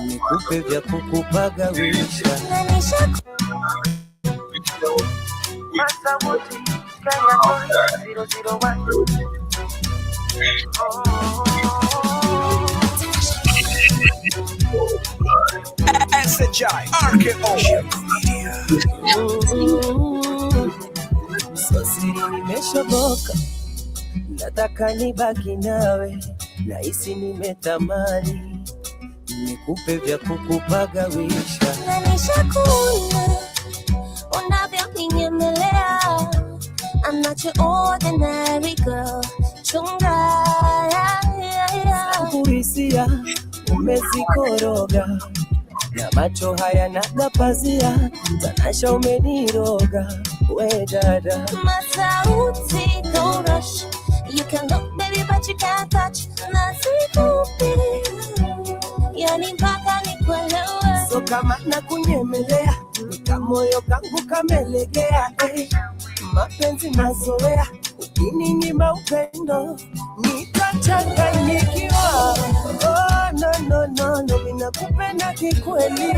nikupe vya kukupagawisha. Masabuti Kenya 001. SHI RKO Media. Sosiri nimeshoboka, nataka nibaki nawe, nahisi nimetamani nikupe vya kukupagawisha. Nishakuna unavyonyemelea, I'm not your ordinary girl. Chunga kuhisia umezikoroga, na macho haya naga pazia, tanasha umeniroga, we dada. Masauti, don't rush. You can look baby but you can't touch. Nasikupi, yani mpaka nikuelewe. So kama nakunyemelea, nikamoyo kangu kamelegea, mapenzi mazoea, ukininyima upendo nitachanganyikiwa. Oh no no no no, ninakupenda kikweli.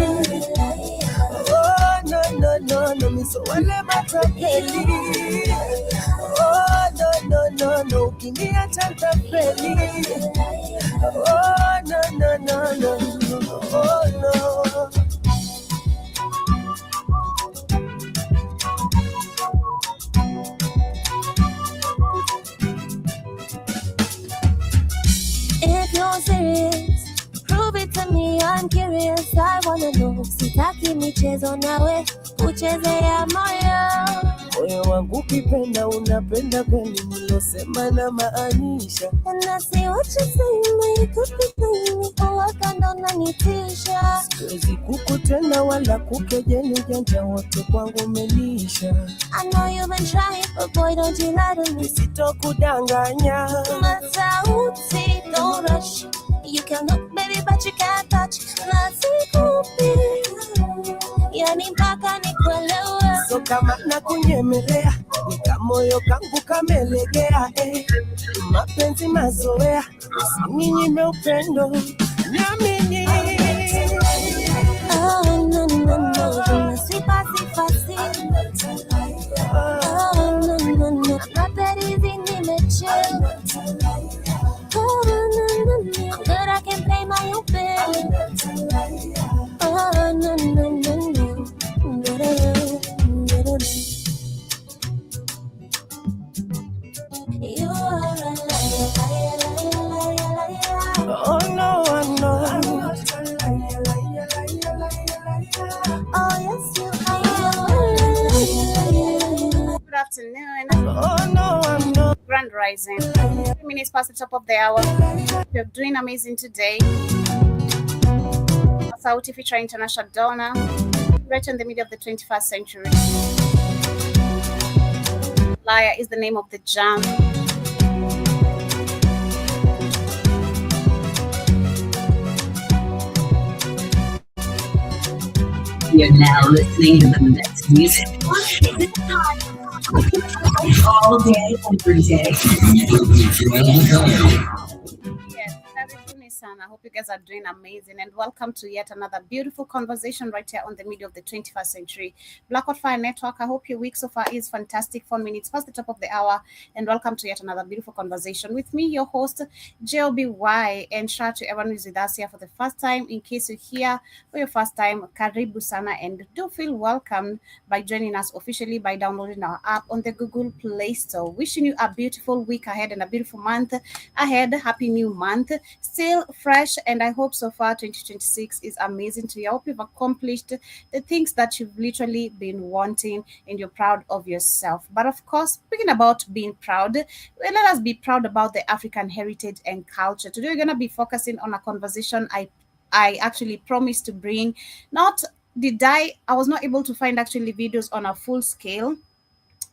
Oh no no no no, miso wale matapeli. Oh no no no no, ukiniacha nitafeli. Oh no no no no, oh no. If you're serious, prove it to me, I'm curious, I wanna know. Sitaki michezo nawe, uchezea moyo. Moyo wangu kipenda, unapenda kweli, nilosema na maanisha. And I see what you say, you could be playing me, kando unanitisha. Siwezi kukutenda wala kukejeli, janja wote kwangu umenisha. I know you've been trying, but boy don't you lie to me. Sitokudanganya. Masauti, don't rush. You can look baby but you can't touch. Nasikupi, yani mpaka nikuelewe. So kama nakunyemelea, nikamoyo kangu kamelegea, mapenzi mazoea, usininyime upendo, niamini. Oh no no no, sipa sipa si. Oh no no no, I'm not that easy, nimechill. Oh no no no, I'm good, I can pay my own bill. Oh no no no no. You are a liar. Oh no, I know. Oh yes, you are. Good afternoon. Oh no, I know. Grand Rising. 3 minutes past the top of the hour. You're doing amazing today. Sauti featuring International Donna. Right in the middle of the 21st century. Liar is the name of the jam. You're now listening to the best music. All day, every day. Yes, karibuni sana. I hope you guys are doing amazing and welcome to yet another beautiful conversation right here on the middle of the 21st century. Blackout Fire Network. I hope your week so far is fantastic. 4 minutes past the top of the hour and welcome to yet another beautiful conversation with me, your host, JLBY, and shout out to everyone who's with us here for the first time. In case you're here for your first time, karibu sana, and do feel welcomed by joining us officially by downloading our app on the Google Play Store. Wishing you a beautiful week ahead and a beautiful month ahead. Happy new month. Still fresh, and I hope so far 2026 is amazing to you. I hope you've accomplished the things that you've literally been wanting and you're proud of yourself. But of course, speaking about being proud, well, let us be proud about the African heritage and culture. Today we're going to be focusing on a conversation I actually promised to bring. I was not able to find actually videos on a full scale,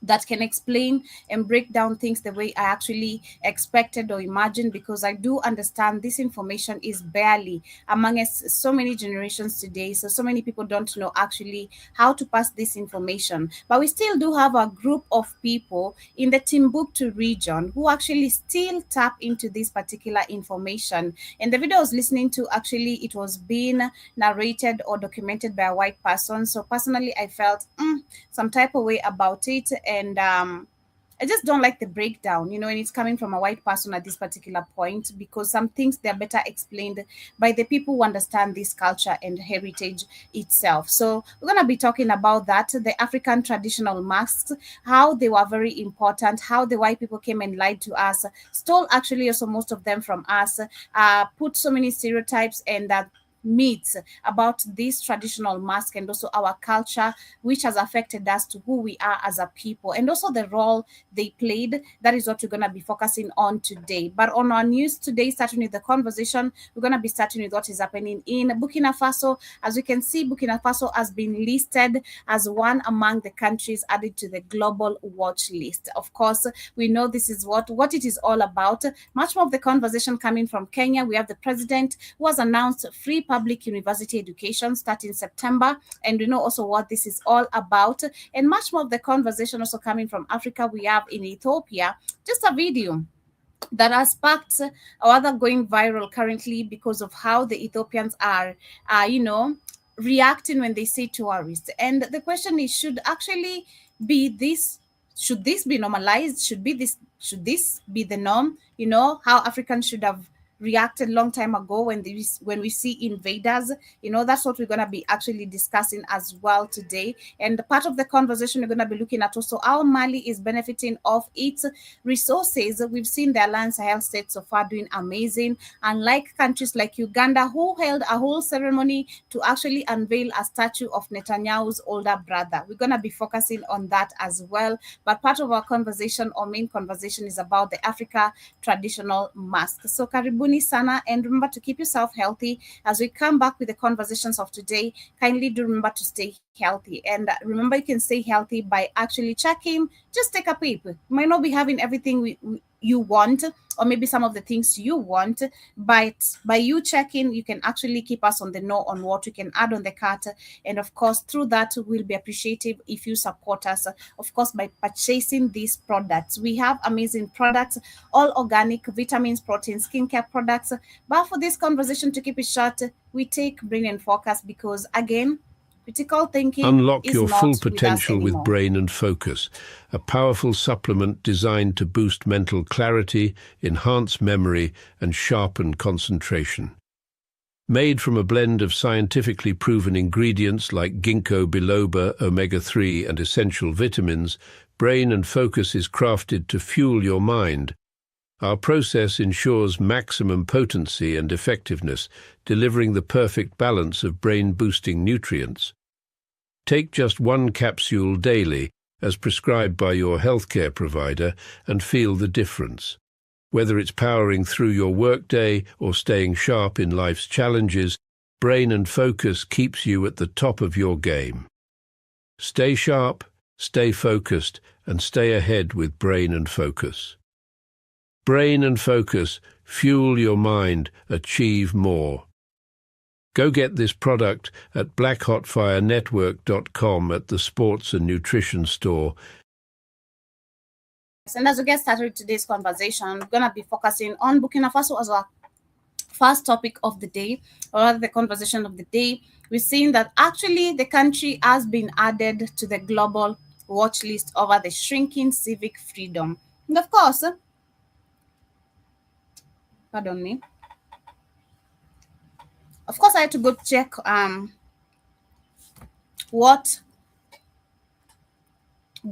that can explain and break down things the way I actually expected or imagined, because I do understand this information is barely among us so many generations today. So many people don't know actually how to pass this information. But we still do have a group of people in the Timbuktu region who actually still tap into this particular information. And the video I was listening to, actually, it was being narrated or documented by a white person. So personally, I felt some type of way about it. And I just don't like the breakdown, and it's coming from a white person at this particular point, because some things they're better explained by the people who understand this culture and heritage itself. So we're going to be talking about that, the African traditional masks, how they were very important, how the white people came and lied to us, stole actually also most of them from us, put so many stereotypes and myths about this traditional mask, and also our culture, which has affected us to who we are as a people, and also the role they played. That is what we're going to be focusing on today. But on our news today, starting with the conversation, we're going to be starting with what is happening in Burkina Faso. As we can see, Burkina Faso has been listed as one among the countries added to the global watch list. Of course, we know this is what it is all about. Much more of the conversation coming from Kenya. We have the president who has announced free public university education starting September, and we know also what this is all about. And much more of the conversation also coming from Africa. We have in Ethiopia just a video that has sparked or other going viral currently because of how the Ethiopians are reacting when they see tourists. And the question is, should this be normalized? Should this be the norm? How Africans should have reacted long time ago when we see invaders. That's what we're going to be actually discussing as well today. And part of the conversation, we're going to be looking at also how Mali is benefiting of its resources. We've seen the Alliance Sahel states so far doing amazing, unlike countries like Uganda, who held a whole ceremony to actually unveil a statue of Netanyahu's older brother. We're going to be focusing on that as well. But part of our conversation, or main conversation, is about the Africa traditional mask. So karibuni sana, and remember to keep yourself healthy. As we come back with the conversations of today, kindly do remember to stay healthy. And remember, you can stay healthy by actually checking. Just take a peep. You might not be having everything you want, or maybe some of the things you want, but by you checking, you can actually keep us on the know on what we can add on the cart. And of course, through that, we'll be appreciative if you support us, of course, by purchasing these products. We have amazing products, all organic, vitamins, proteins, skincare products. But for this conversation, to keep it short, we take Brain and Focus, because again, critical thinking Unlock is your not full with us potential with anymore. Brain and Focus, a powerful supplement designed to boost mental clarity, enhance memory, and sharpen concentration. Made from a blend of scientifically proven ingredients like ginkgo biloba, omega-3, and essential vitamins, Brain and Focus is crafted to fuel your mind. Our process ensures maximum potency and effectiveness, delivering the perfect balance of brain-boosting nutrients. Take just one capsule daily, as prescribed by your healthcare provider, and feel the difference. Whether it's powering through your workday or staying sharp in life's challenges, Brain and Focus keeps you at the top of your game. Stay sharp, stay focused, and stay ahead with Brain and Focus. Brain and Focus, fuel your mind, achieve more. Go get this product at blackhotfirenetwork.com at the Sports and Nutrition Store. And as we get started with today's conversation, we're going to be focusing on Burkina Faso as our first topic of the day, or rather the conversation of the day. We're seeing that actually the country has been added to the global watch list over the shrinking civic freedom. And of course, pardon me. Of course, I had to go check what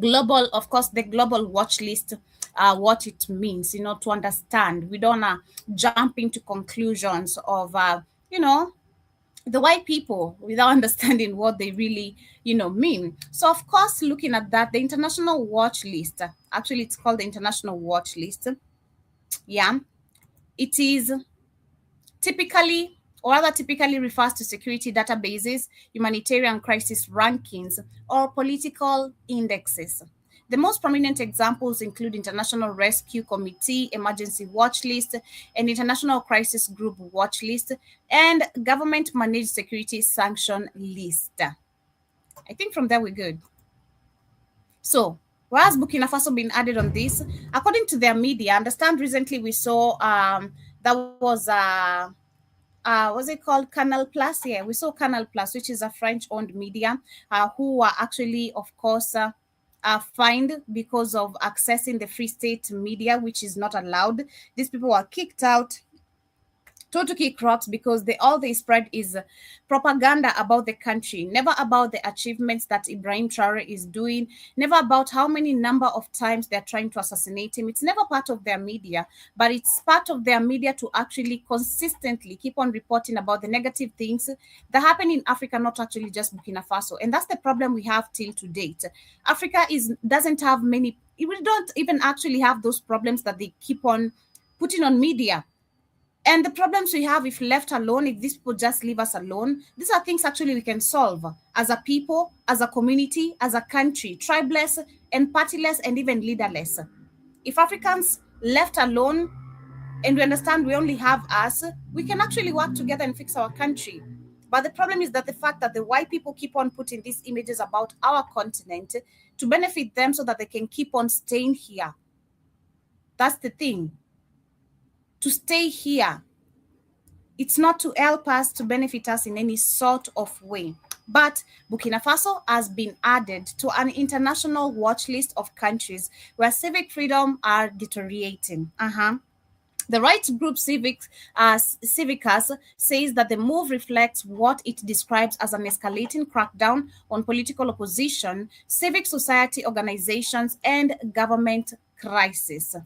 global, of course, the global watch list, what it means, to understand. We don't jump into conclusions of, the white people without understanding what they really, mean. So, of course, looking at that, the international watch list, actually, it's called the international watch list. Yeah, it is typically refers to security databases, humanitarian crisis rankings, or political indexes. The most prominent examples include International Rescue Committee, Emergency Watch List, and International Crisis Group Watch List, and Government Managed Security Sanction List. I think from there we're good. So, why has Burkina Faso been added on this? According to their media, I understand recently we saw that was what's it called? Canal Plus. Yeah, we saw Canal Plus, which is a French-owned media, who were actually, of course, fined because of accessing the Free State media, which is not allowed. These people were kicked out, told to kick rocks, because all they spread is propaganda about the country, never about the achievements that Ibrahim Traore is doing, never about how many number of times they're trying to assassinate him. It's never part of their media, but it's part of their media to actually consistently keep on reporting about the negative things that happen in Africa, not actually just Burkina Faso. And that's the problem we have till to date. Africa doesn't have many, we don't even actually have those problems that they keep on putting on media. And the problems we have, if left alone, if these people just leave us alone, these are things actually we can solve as a people, as a community, as a country, tribeless and partyless and even leaderless. If Africans left alone, and we understand we only have us, we can actually work together and fix our country. But the problem is that the fact that the white people keep on putting these images about our continent to benefit them so that they can keep on staying here. That's the thing. To stay here. It's not to help us, to benefit us in any sort of way. But Burkina Faso has been added to an international watch list of countries where civic freedom are deteriorating. The rights group Civicus says that the move reflects what it describes as an escalating crackdown on political opposition, civic society organizations, and government crisis.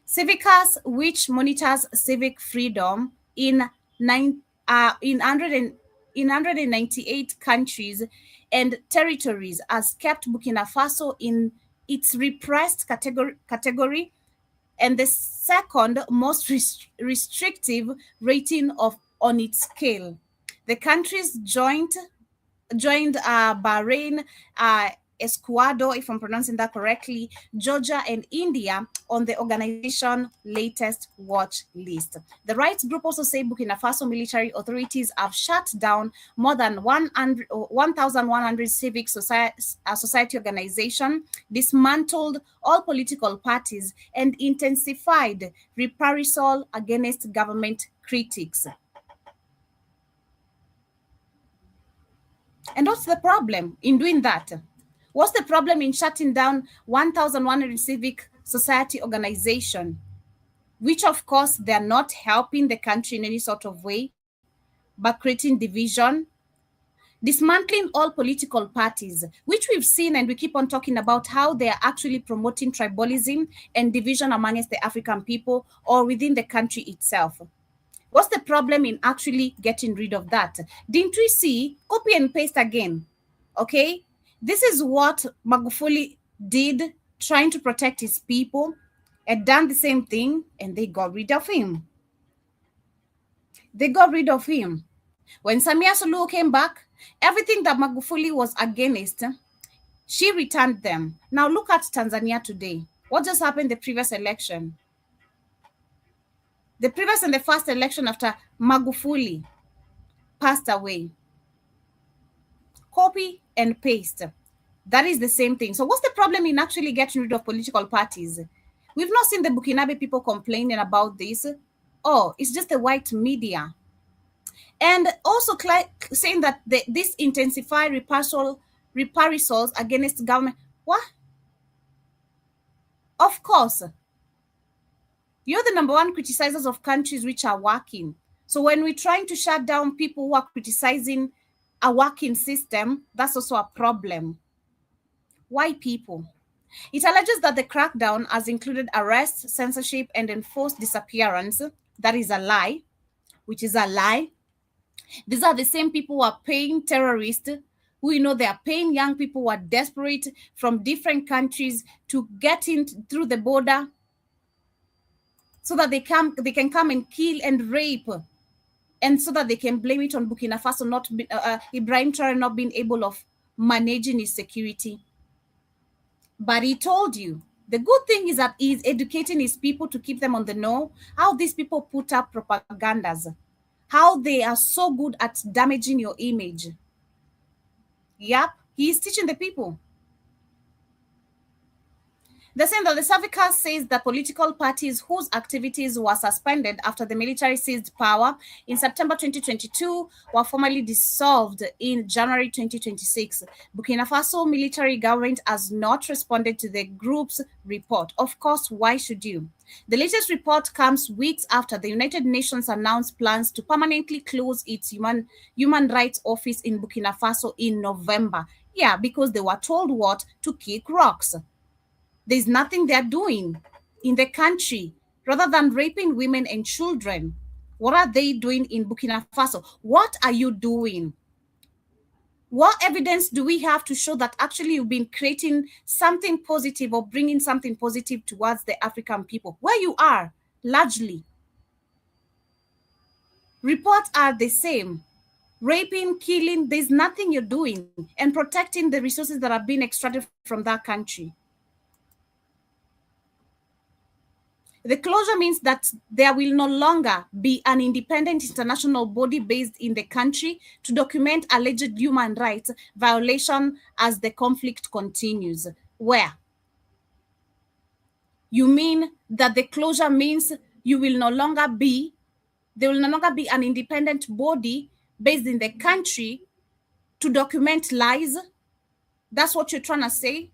Civicus, which monitors civic freedom in 198 countries and territories, has kept Burkina Faso in its repressed category and the second most restrictive rating on its scale. The countries joined Bahrain, Ecuador, if I'm pronouncing that correctly, Georgia, and India on the organization's latest watch list. The rights group also say Burkina Faso military authorities have shut down more than 1,100 civic society organizations, dismantled all political parties, and intensified reprisal against government critics. And what's the problem in doing that? What's the problem in shutting down 1,100 civic society organizations, which of course they're not helping the country in any sort of way, but creating division, dismantling all political parties, which we've seen and we keep on talking about how they are actually promoting tribalism and division amongst the African people or within the country itself. What's the problem in actually getting rid of that? Didn't we see copy and paste again? Okay, this is what Magufuli did, trying to protect his people, and done the same thing, and they got rid of him. They got rid of him. When Samia Suluhu came back, everything that Magufuli was against, she returned them. Now look at Tanzania today. What just happened the previous election? The previous and the first election after Magufuli passed away. Copy and paste. That is the same thing. So what's the problem in actually getting rid of political parties? We've not seen the Burkinabe people complaining about this. Oh, it's just the white media. And also saying that this intensify reprisals against government. What? Of course. You're the number one criticizers of countries which are working. So when we're trying to shut down people who are criticizing a working system, that's also a problem. Why people? It alleges that the crackdown has included arrest, censorship, and enforced disappearance. That is a lie, which is a lie. These are the same people who are paying terrorists, who they are paying young people who are desperate from different countries to get in through the border so that they can come and kill and rape, and so that they can blame it on Burkina Faso, Ibrahim Traore not being able of managing his security. But he told you. The good thing is that he's educating his people to keep them on the know, how these people put up propagandas, how they are so good at damaging your image. Yep, he's teaching the people. They're saying that the certificate says that political parties whose activities were suspended after the military seized power in September 2022 were formally dissolved in January 2026. Burkina Faso military government has not responded to the group's report. Of course, why should you? The latest report comes weeks after the United Nations announced plans to permanently close its human rights office in Burkina Faso in November. Yeah, because they were told what? To kick rocks. There's nothing they're doing in the country rather than raping women and children. What are they doing in Burkina Faso? What are you doing? What evidence do we have to show that actually you've been creating something positive or bringing something positive towards the African people? Where you are, largely. Reports are the same. Raping, killing, there's nothing you're doing, and protecting the resources that are being extracted from that country. The closure means that there will no longer be an independent international body based in the country to document alleged human rights violation as the conflict continues. Where? You mean that the closure means there will no longer be an independent body based in the country to document lies? That's what you're trying to say?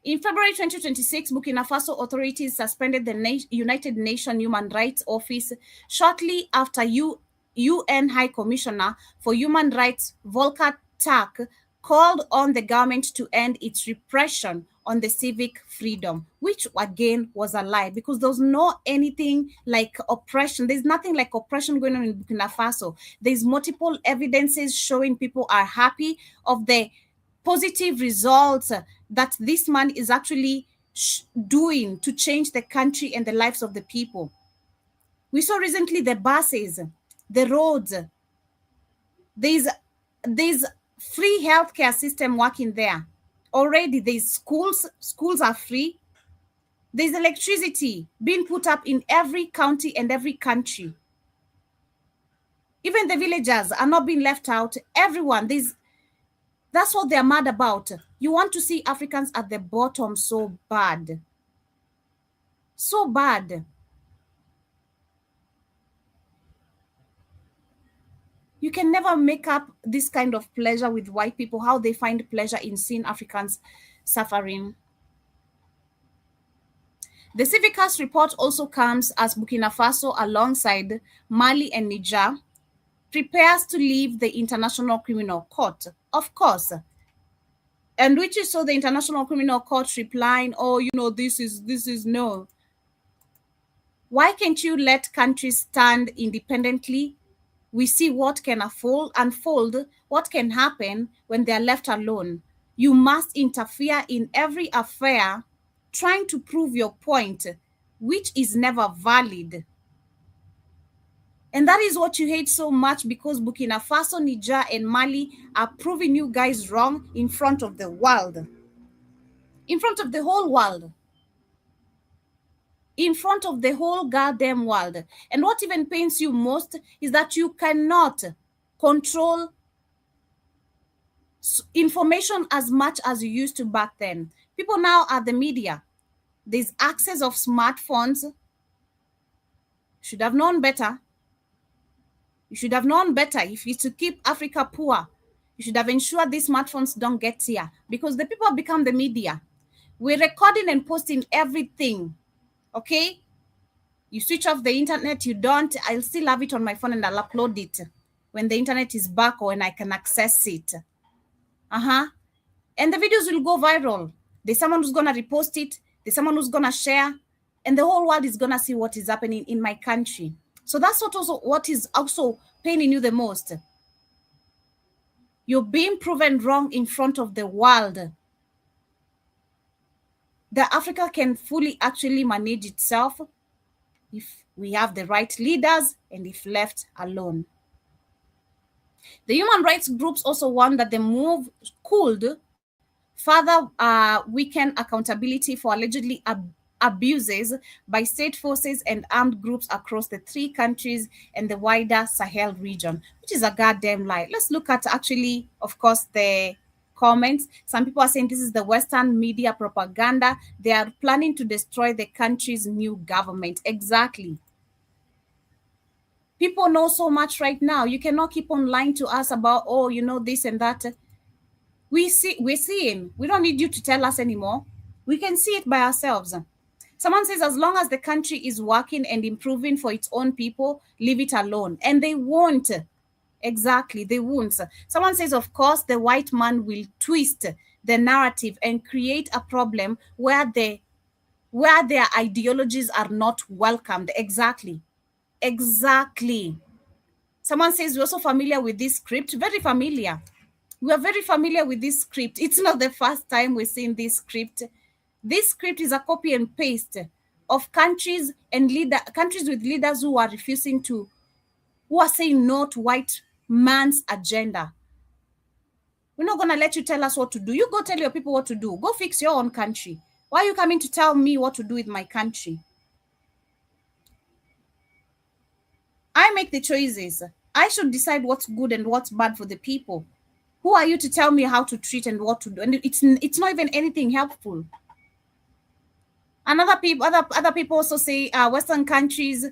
In February 2026, Burkina Faso authorities suspended the United Nations Human Rights Office shortly after UN High Commissioner for Human Rights Volker Turk called on the government to end its repression on the civic freedom, which again was a lie, because there's no anything like oppression. There's nothing like oppression going on in Burkina Faso. There's multiple evidences showing people are happy of the positive results that this man is actually doing to change the country and the lives of the people. We saw recently the buses, the roads. There's free healthcare system working there. Already there's schools are free. There's electricity being put up in every county and every country. Even the villagers are not being left out. Everyone, that's what they're mad about. You want to see Africans at the bottom so bad. So bad. You can never make up this kind of pleasure with white people, how they find pleasure in seeing Africans suffering. The Civicus report also comes as Burkina Faso, alongside Mali and Niger, prepares to leave the International Criminal Court. Of course. And which is so the International Criminal Court replying, oh, this is no. Why can't you let countries stand independently? We see what can unfold, what can happen when they are left alone. You must interfere in every affair, trying to prove your point, which is never valid. And that is what you hate so much, because Burkina Faso, Niger, and Mali are proving you guys wrong in front of the world. In front of the whole world. In front of the whole goddamn world. And what even pains you most is that you cannot control information as much as you used to back then. People now are the media. There's access of smartphones. Should have known better. You should have known better. If it's to keep Africa poor, you should have ensured these smartphones don't get here, because the people have become the media. We're recording and posting everything. Okay? You switch off the internet, you don't. I'll still have it on my phone and I'll upload it when the internet is back or when I can access it. And the videos will go viral. There's someone who's going to repost it. There's someone who's going to share. And the whole world is going to see what is happening in my country. So that's what is also paining you the most. You're being proven wrong in front of the world. That Africa can fully actually manage itself if we have the right leaders and if left alone. The human rights groups also warn that the move could further weaken accountability for allegedly abuses by state forces and armed groups across the 3 countries and the wider Sahel region, which is a goddamn lie. Let's look at actually, of course, the comments. Some people are saying this is the Western media propaganda. They are planning to destroy the country's new government. Exactly. People know so much right now. You cannot keep on lying to us about, oh, you know, this and that. We're seeing. We don't need you to tell us anymore. We can see it by ourselves. Someone says, as long as the country is working and improving for its own people, leave it alone. And they won't. Exactly, they won't. Someone says, of course, the white man will twist the narrative and create a problem where their ideologies are not welcomed. Exactly. Exactly. Someone says, we're also familiar with this script. Very familiar. We are very familiar with this script. It's not the first time we're seeing this script. This script is a copy and paste of countries with leaders who are who are saying no to white man's agenda. We're not going to let you tell us what to do. You go tell your people what to do. Go fix your own country. Why are you coming to tell me what to do with my country? I make the choices. I should decide what's good and what's bad for the people. Who are you to tell me how to treat and what to do? And it's not even anything helpful. Other people also say Western countries,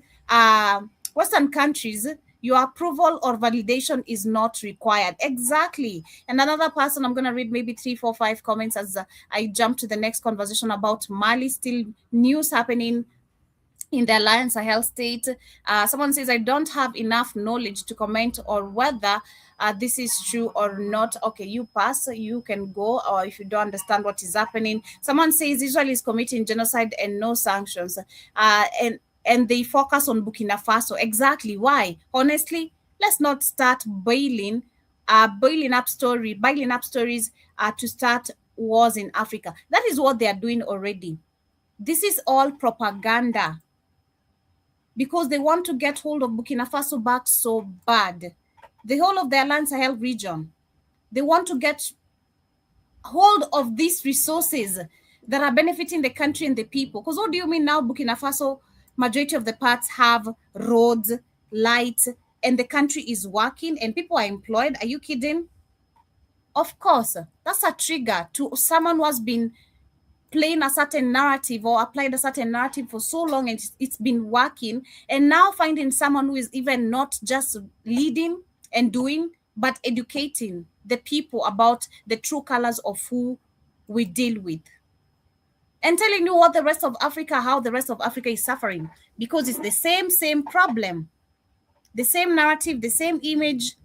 your approval or validation is not required. Exactly. And another person, I'm going to read maybe 3, 4, 5 comments as I jump to the next conversation about Mali. Still news happening in the Alliance Sahel state. Someone says, I don't have enough knowledge to comment on whether this is true or not. Okay, you pass, you can go, or if you don't understand what is happening. Someone says Israel is committing genocide and no sanctions. And they focus on Burkina Faso. Exactly. Why? Honestly, let's not start bailing up stories to start wars in Africa. That is what they are doing already. This is all propaganda, because they want to get hold of Burkina Faso back so bad. The whole of the Alliance Sahel region. They want to get hold of these resources that are benefiting the country and the people. Because what do you mean now Burkina Faso, majority of the parts have roads, lights, and the country is working and people are employed? Are you kidding? Of course, that's a trigger to someone who has been playing a certain narrative or applied a certain narrative for so long and it's been working, and now finding someone who is even not just leading and doing, but educating the people about the true colors of who we deal with, and telling you what the rest of Africa, how the rest of Africa is suffering, because it's the same problem, the same narrative, the same image,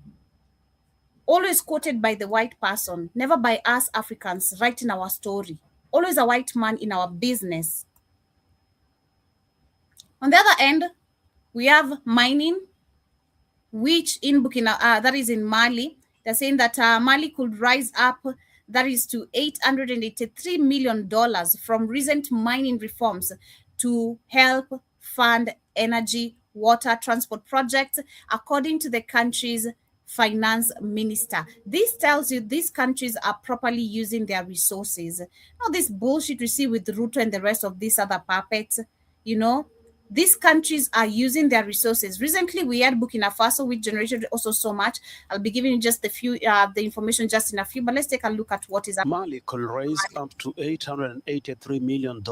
always quoted by the white person, never by us Africans writing our story. Always a white man in our business. On the other end, we have mining, which in that is in Mali. They're saying that Mali could rise up, that is to $883 million from recent mining reforms to help fund energy, water, transport projects, according to the country's finance minister. This tells you these countries are properly using their resources. Not this bullshit we see with Ruto and the rest of these other puppets. These countries are using their resources. Recently, we had Burkina Faso, which generated also so much. I'll be giving you just a few, the information just in a few, but let's take a look at what is happening. Mali could raise up to $883 million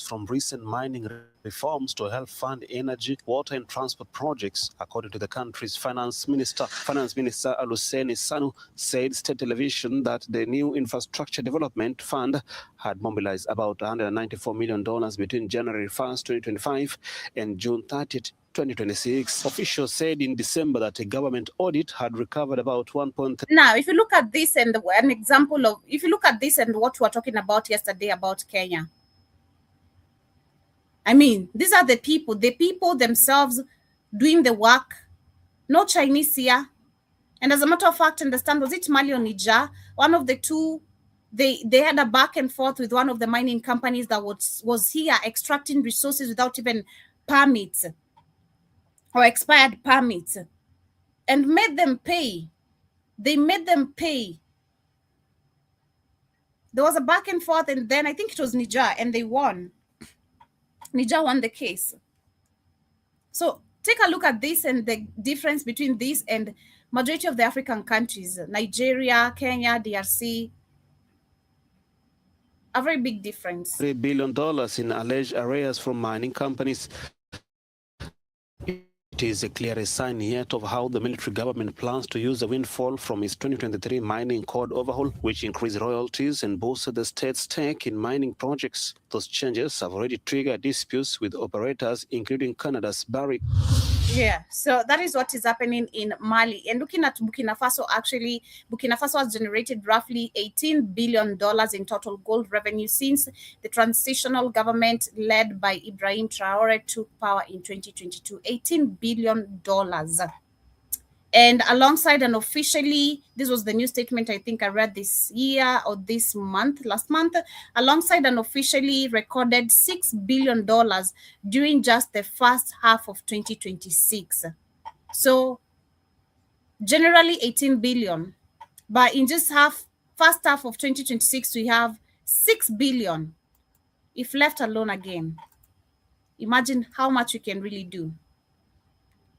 from recent mining reforms to help fund energy, water, and transport projects, according to the country's finance minister. Finance Minister Aluseni Sanu said state television that the new infrastructure development fund had mobilized about $194 million between January 1st, 2025 and June 30th, 2026. Officials said in December that a government audit had recovered about 1.3. Now, if you look at this and an example of, if you look at this and what we were talking about yesterday about Kenya, I mean, these are the people themselves doing the work, no Chinese here. And as a matter of fact, understand, was it Mali or Niger? One of the two, they had a back and forth with one of the mining companies that was here extracting resources without even permits or expired permits, and made them pay. They made them pay there was a back and forth, and then I think it was Niger, and they won. Niger won the case. So take a look at this and the difference between this and majority of the African countries, Nigeria, Kenya, DRC, a very big difference. $3 billion in alleged arrears from mining companies. It is a clear sign yet of how the military government plans to use the windfall from its 2023 mining code overhaul, which increased royalties and boosted the state's stake in mining projects. Those changes have already triggered disputes with operators, including Canada's Barrick. Yeah, so that is what is happening in Mali. And looking at Burkina Faso, actually, Burkina Faso has generated roughly $18 billion in total gold revenue since the transitional government led by Ibrahim Traore took power in 2022. $18 billion. And alongside and officially, this was the new statement I think I read this year or this month, last month, alongside and officially recorded $6 billion during just the first half of 2026. So generally 18 billion, but in just first half of 2026, we have 6 billion if left alone again. Imagine how much you can really do.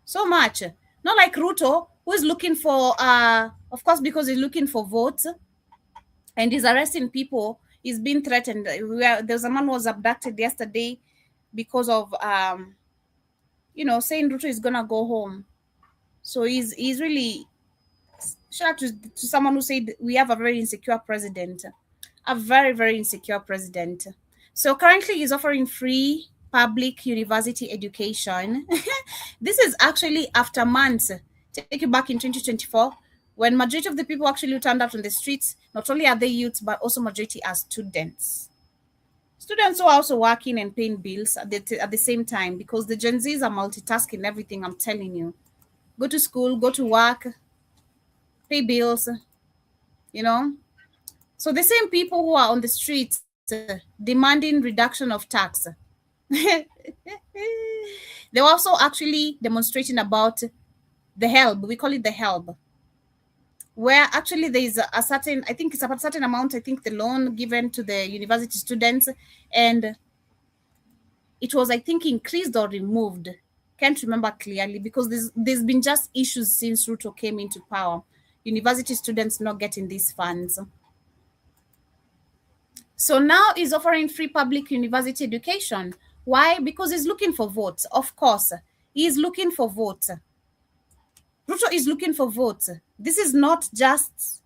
So much. Not like Ruto, who is looking for, of course, because he's looking for votes and he's arresting people. He's been threatened. There's a man who was abducted yesterday because of, saying Ruto is going to go home. So he's really, shout out to someone who said we have a very insecure president. A very, very insecure president. So currently he's offering free public university education. This is actually after months. Take you back in 2024, when majority of the people actually turned out on the streets, not only are they youths, but also majority are students. Students who are also working and paying bills at the same time, because the Gen Zs are multitasking everything, I'm telling you. Go to school, go to work, pay bills, So the same people who are on the streets demanding reduction of tax, they were also actually demonstrating about the HELB. We call it the HELB, where actually there is a certain, I think it's about a certain amount, I think the loan given to the university students, and it was, I think, increased or removed. Can't remember clearly, because there's been just issues since Ruto came into power. University students not getting these funds. So now he's offering free public university education. Why? Because he's looking for votes. Of course, he's looking for votes. Ruto is looking for votes. This is not just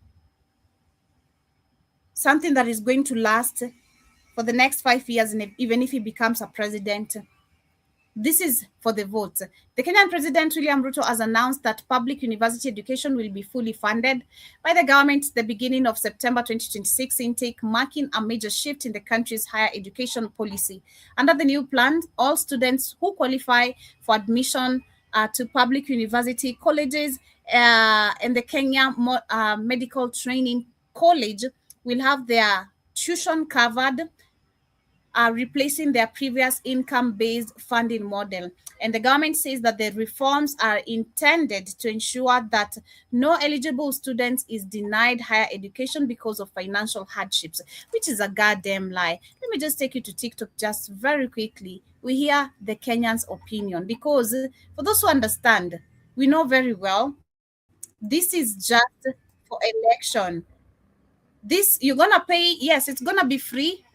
something that is going to last for the next 5 years, and even if he becomes a president. This is for the votes. The Kenyan President William Ruto has announced that public university education will be fully funded by the government at the beginning of September 2026 intake, marking a major shift in the country's higher education policy. Under the new plan, all students who qualify for admission to public university colleges and the Kenya Medical Training College will have their tuition covered, replacing their previous income-based funding model. And the government says that the reforms are intended to ensure that no eligible student is denied higher education because of financial hardships, which is a goddamn lie. Let me just take you to TikTok just very quickly. We hear the Kenyans' opinion, because for those who understand, we know very well, this is just for election. This, you're going to pay, yes, it's going to be free,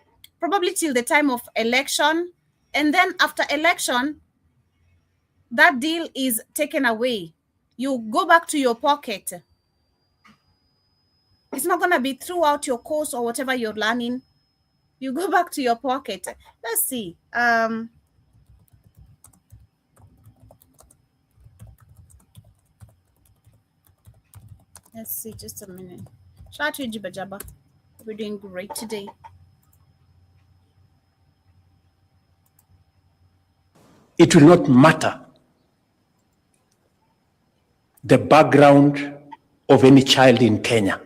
probably till the time of election, and then after election, that deal is taken away. You go back to your pocket. It's not going to be throughout your course or whatever you're learning. You go back to your pocket. Let's see. Let's see, just a minute. Shout out to Jiba Jaba. We're doing great today. It will not matter the background of any child in Kenya.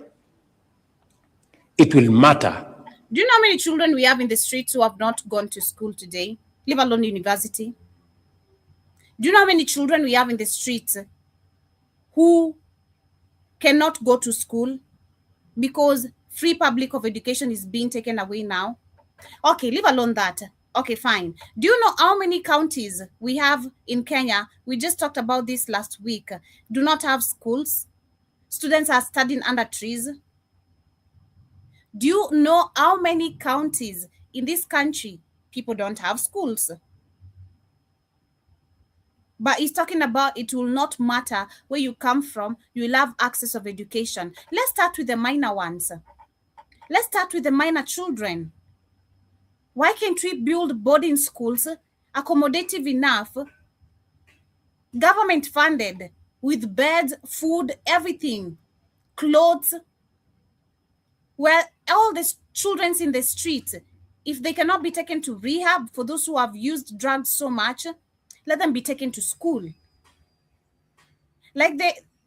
It will matter. Do you know how many children we have in the streets who have not gone to school today, leave alone university? Do you know how many children we have in the streets who cannot go to school because free public of education is being taken away now. Okay, leave alone that. Okay, fine. Do you know how many counties we have in Kenya? We just talked about this last week. Do not have schools. Students are studying under trees. Do you know how many counties in this country people don't have schools? But he's talking about it will not matter where you come from, you will have access of education. Let's start with the minor ones. Let's start with the minor children. Why can't we build boarding schools, accommodative enough, government funded, with beds, food, everything, clothes? Well, all the children in the streets, if they cannot be taken to rehab, for those who have used drugs so much, let them be taken to school. Like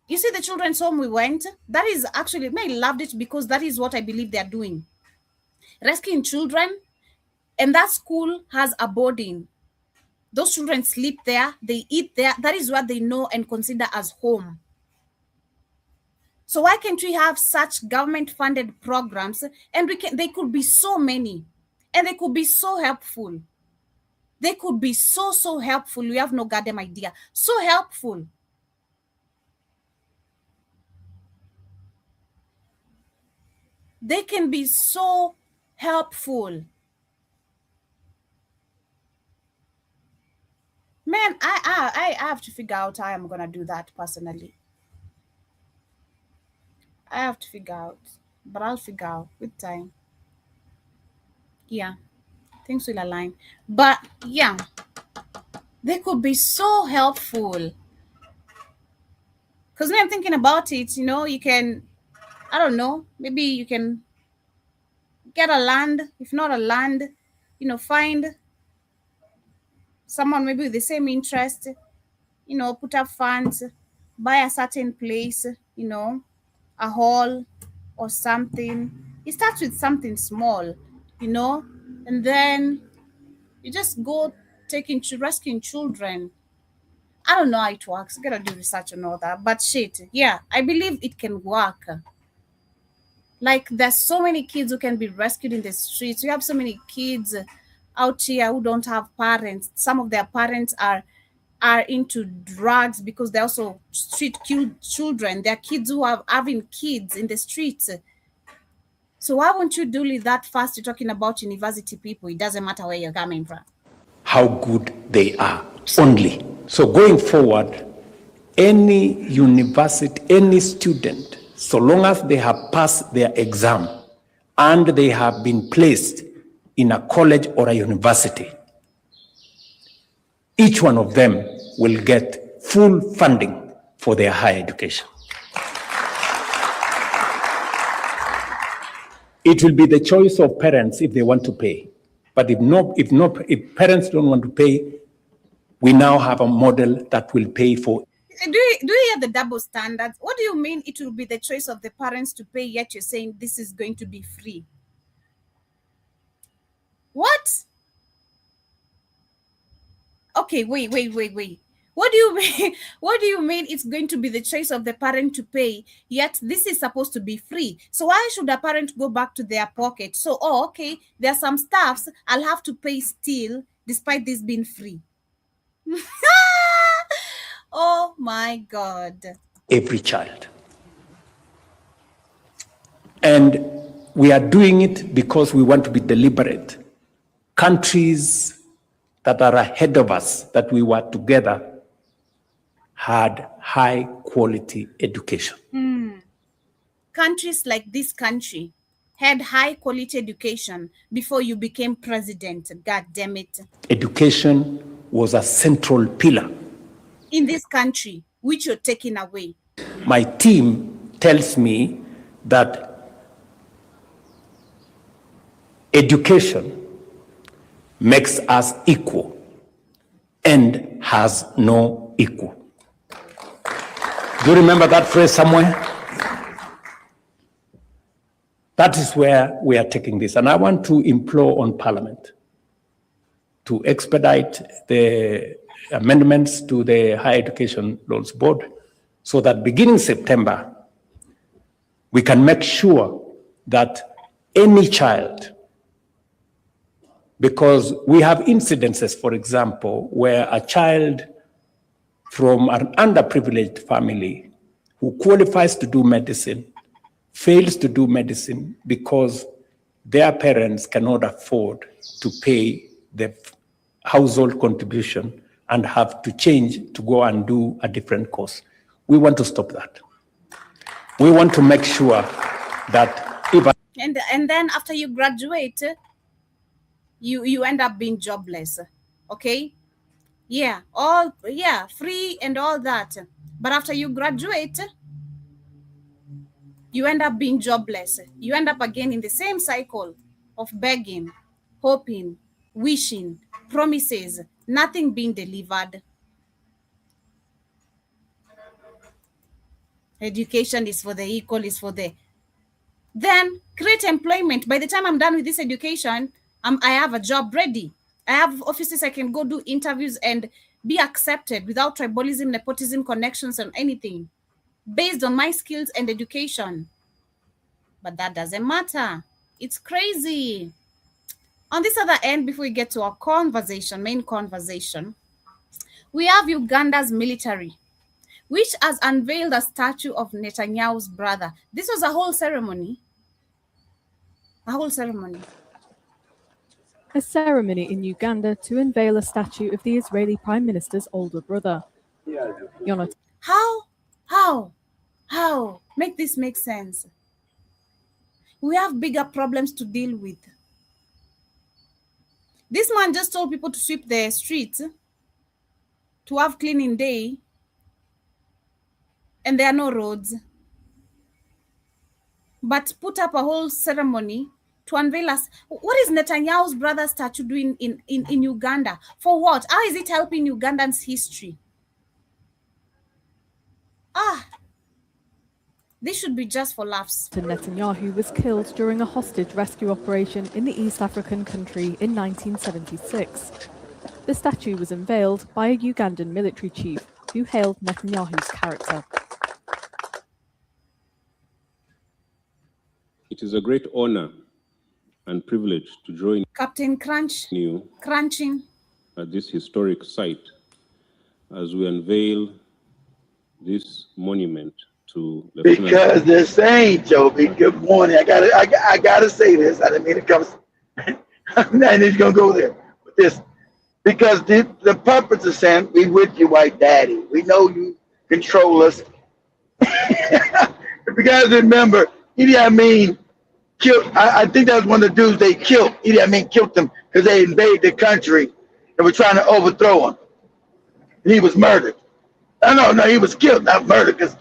you see the children's home we went, that is actually, I loved it because that is what I believe they're doing. Rescuing children, and that school has a boarding. Those children sleep there, they eat there. That is what they know and consider as home. So why can't we have such government-funded programs? And they could be so many, and they could be so helpful. They could be so helpful. We have no goddamn idea. So helpful. They can be so helpful. Man, I have to figure out how I'm gonna do that personally. I have to figure out, but I'll figure out with time. Yeah, things will align. But yeah, they could be so helpful. Because when I'm thinking about it, you can, I don't know, maybe you can get a land. If not a land, find someone maybe with the same interest, put up funds, buy a certain place, a hall or something. It starts with something small, and then you just go rescuing children. I don't know how it works. I gotta do research and all that. But shit, yeah, I believe it can work. Like, there's so many kids who can be rescued in the streets. We have so many kids out here who don't have parents. Some of their parents are into drugs because they're also street children. There are kids who are having kids in the streets. So why won't you do that first? You're talking about university people. It doesn't matter where you're coming from. How good they are only. So going forward, any university, any student, so long as they have passed their exam and they have been placed in a college or a university, each one of them will get full funding for their higher education. It will be the choice of parents if they want to pay. But if parents don't want to pay, we now have a model that will pay for. Do you hear the double standards? What do you mean it will be the choice of the parents to pay, yet you're saying this is going to be free? What? Okay, wait. What do you mean? What do you mean it's going to be the choice of the parent to pay, yet this is supposed to be free? So why should a parent go back to their pocket? So, okay, there are some stuffs I'll have to pay still, despite this being free. Oh my God. Every child. And we are doing it because we want to be deliberate. Countries that are ahead of us, that we were together, had high quality education. Countries like this country had high quality education before you became president. God damn it. Education was a central pillar in this country, which you're taking away. My team tells me that education makes us equal and has no equal. Do you remember that phrase somewhere? That is where we are taking this. And I want to implore on Parliament to expedite the amendments to the Higher Education Laws Board so that beginning September, we can make sure that any child, because we have incidences, for example, where a child from an underprivileged family who qualifies to do medicine fails to do medicine because their parents cannot afford to pay the household contribution and have to change to go and do a different course. We want to stop that. We want to make sure that if and then after you graduate, you end up being jobless. Okay? Yeah, free and all that. But after you graduate, you end up being jobless. You end up again in the same cycle of begging, hoping, wishing, promises, nothing being delivered. Education is for the equal, is for the... Then create employment. By the time I'm done with this education, I have a job ready. I have offices I can go do interviews and be accepted without tribalism, nepotism, connections, and anything, based on my skills and education. But that doesn't matter. It's crazy. On this other end, before we get to our main conversation, we have Uganda's military, which has unveiled a statue of Netanyahu's brother. This was a whole ceremony. A whole ceremony. A ceremony in Uganda to unveil a statue of the Israeli Prime Minister's older brother. How? Make this make sense. We have bigger problems to deal with. This man just told people to sweep the streets, to have cleaning day, and there are no roads. But put up a whole ceremony to unveil us. What is Netanyahu's brother statue doing in Uganda? For what? How is it helping Ugandans' history? This should be just for laughs. Netanyahu was killed during a hostage rescue operation in the East African country in 1976. The statue was unveiled by a Ugandan military chief who hailed Netanyahu's character. It is a great honor and privilege to join Captain Crunch you crunching at this historic site as we unveil this monument to Lieutenant because they're saying, Joby, good morning. I gotta say this. I didn't mean it comes. I'm not even gonna go there with this because the puppets are saying, "We with you, white daddy. We know you control us." If you guys remember, Idi Amin killed. I think that was one of the dudes they killed. Idi Amin killed them because they invaded the country and were trying to overthrow him. And he was murdered. No, he was killed, not murdered, because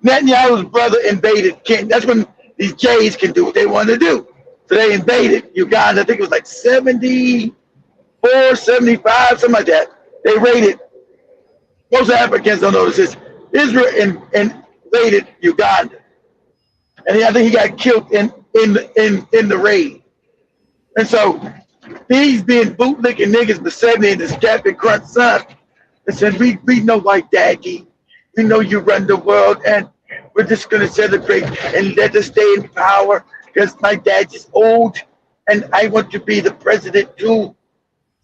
Netanyahu's brother invaded Kenya. That's when these Jays can do what they want to do. So they invaded Uganda. I think it was like 74, 75, something like that. They raided. Most Africans don't know this. Israel invaded Uganda, and I think he got killed in the raid. And so he's being bootlicking niggas, Museveni and his Captain Crunch son. And said, we know white daddy. We know you run the world, and we're just gonna celebrate and let us stay in power because my dad is old and I want to be the president too.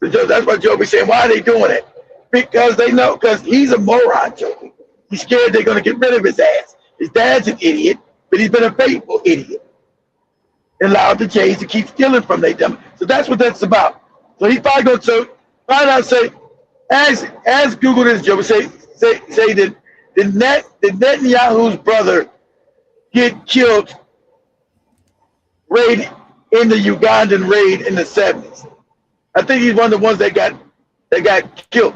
So that's what Joby's saying. Why are they doing it? Because they know, because he's a moron, Joby. He's scared they're gonna get rid of his ass. His dad's an idiot, but he's been a faithful idiot. Allowed the Jays to keep stealing from them. So that's what that's about. So he's probably going to find out, say, as Google this, Joe, say that did Netanyahu's brother get killed raid in the Ugandan raid in the 70s? I think he's one of the ones that got killed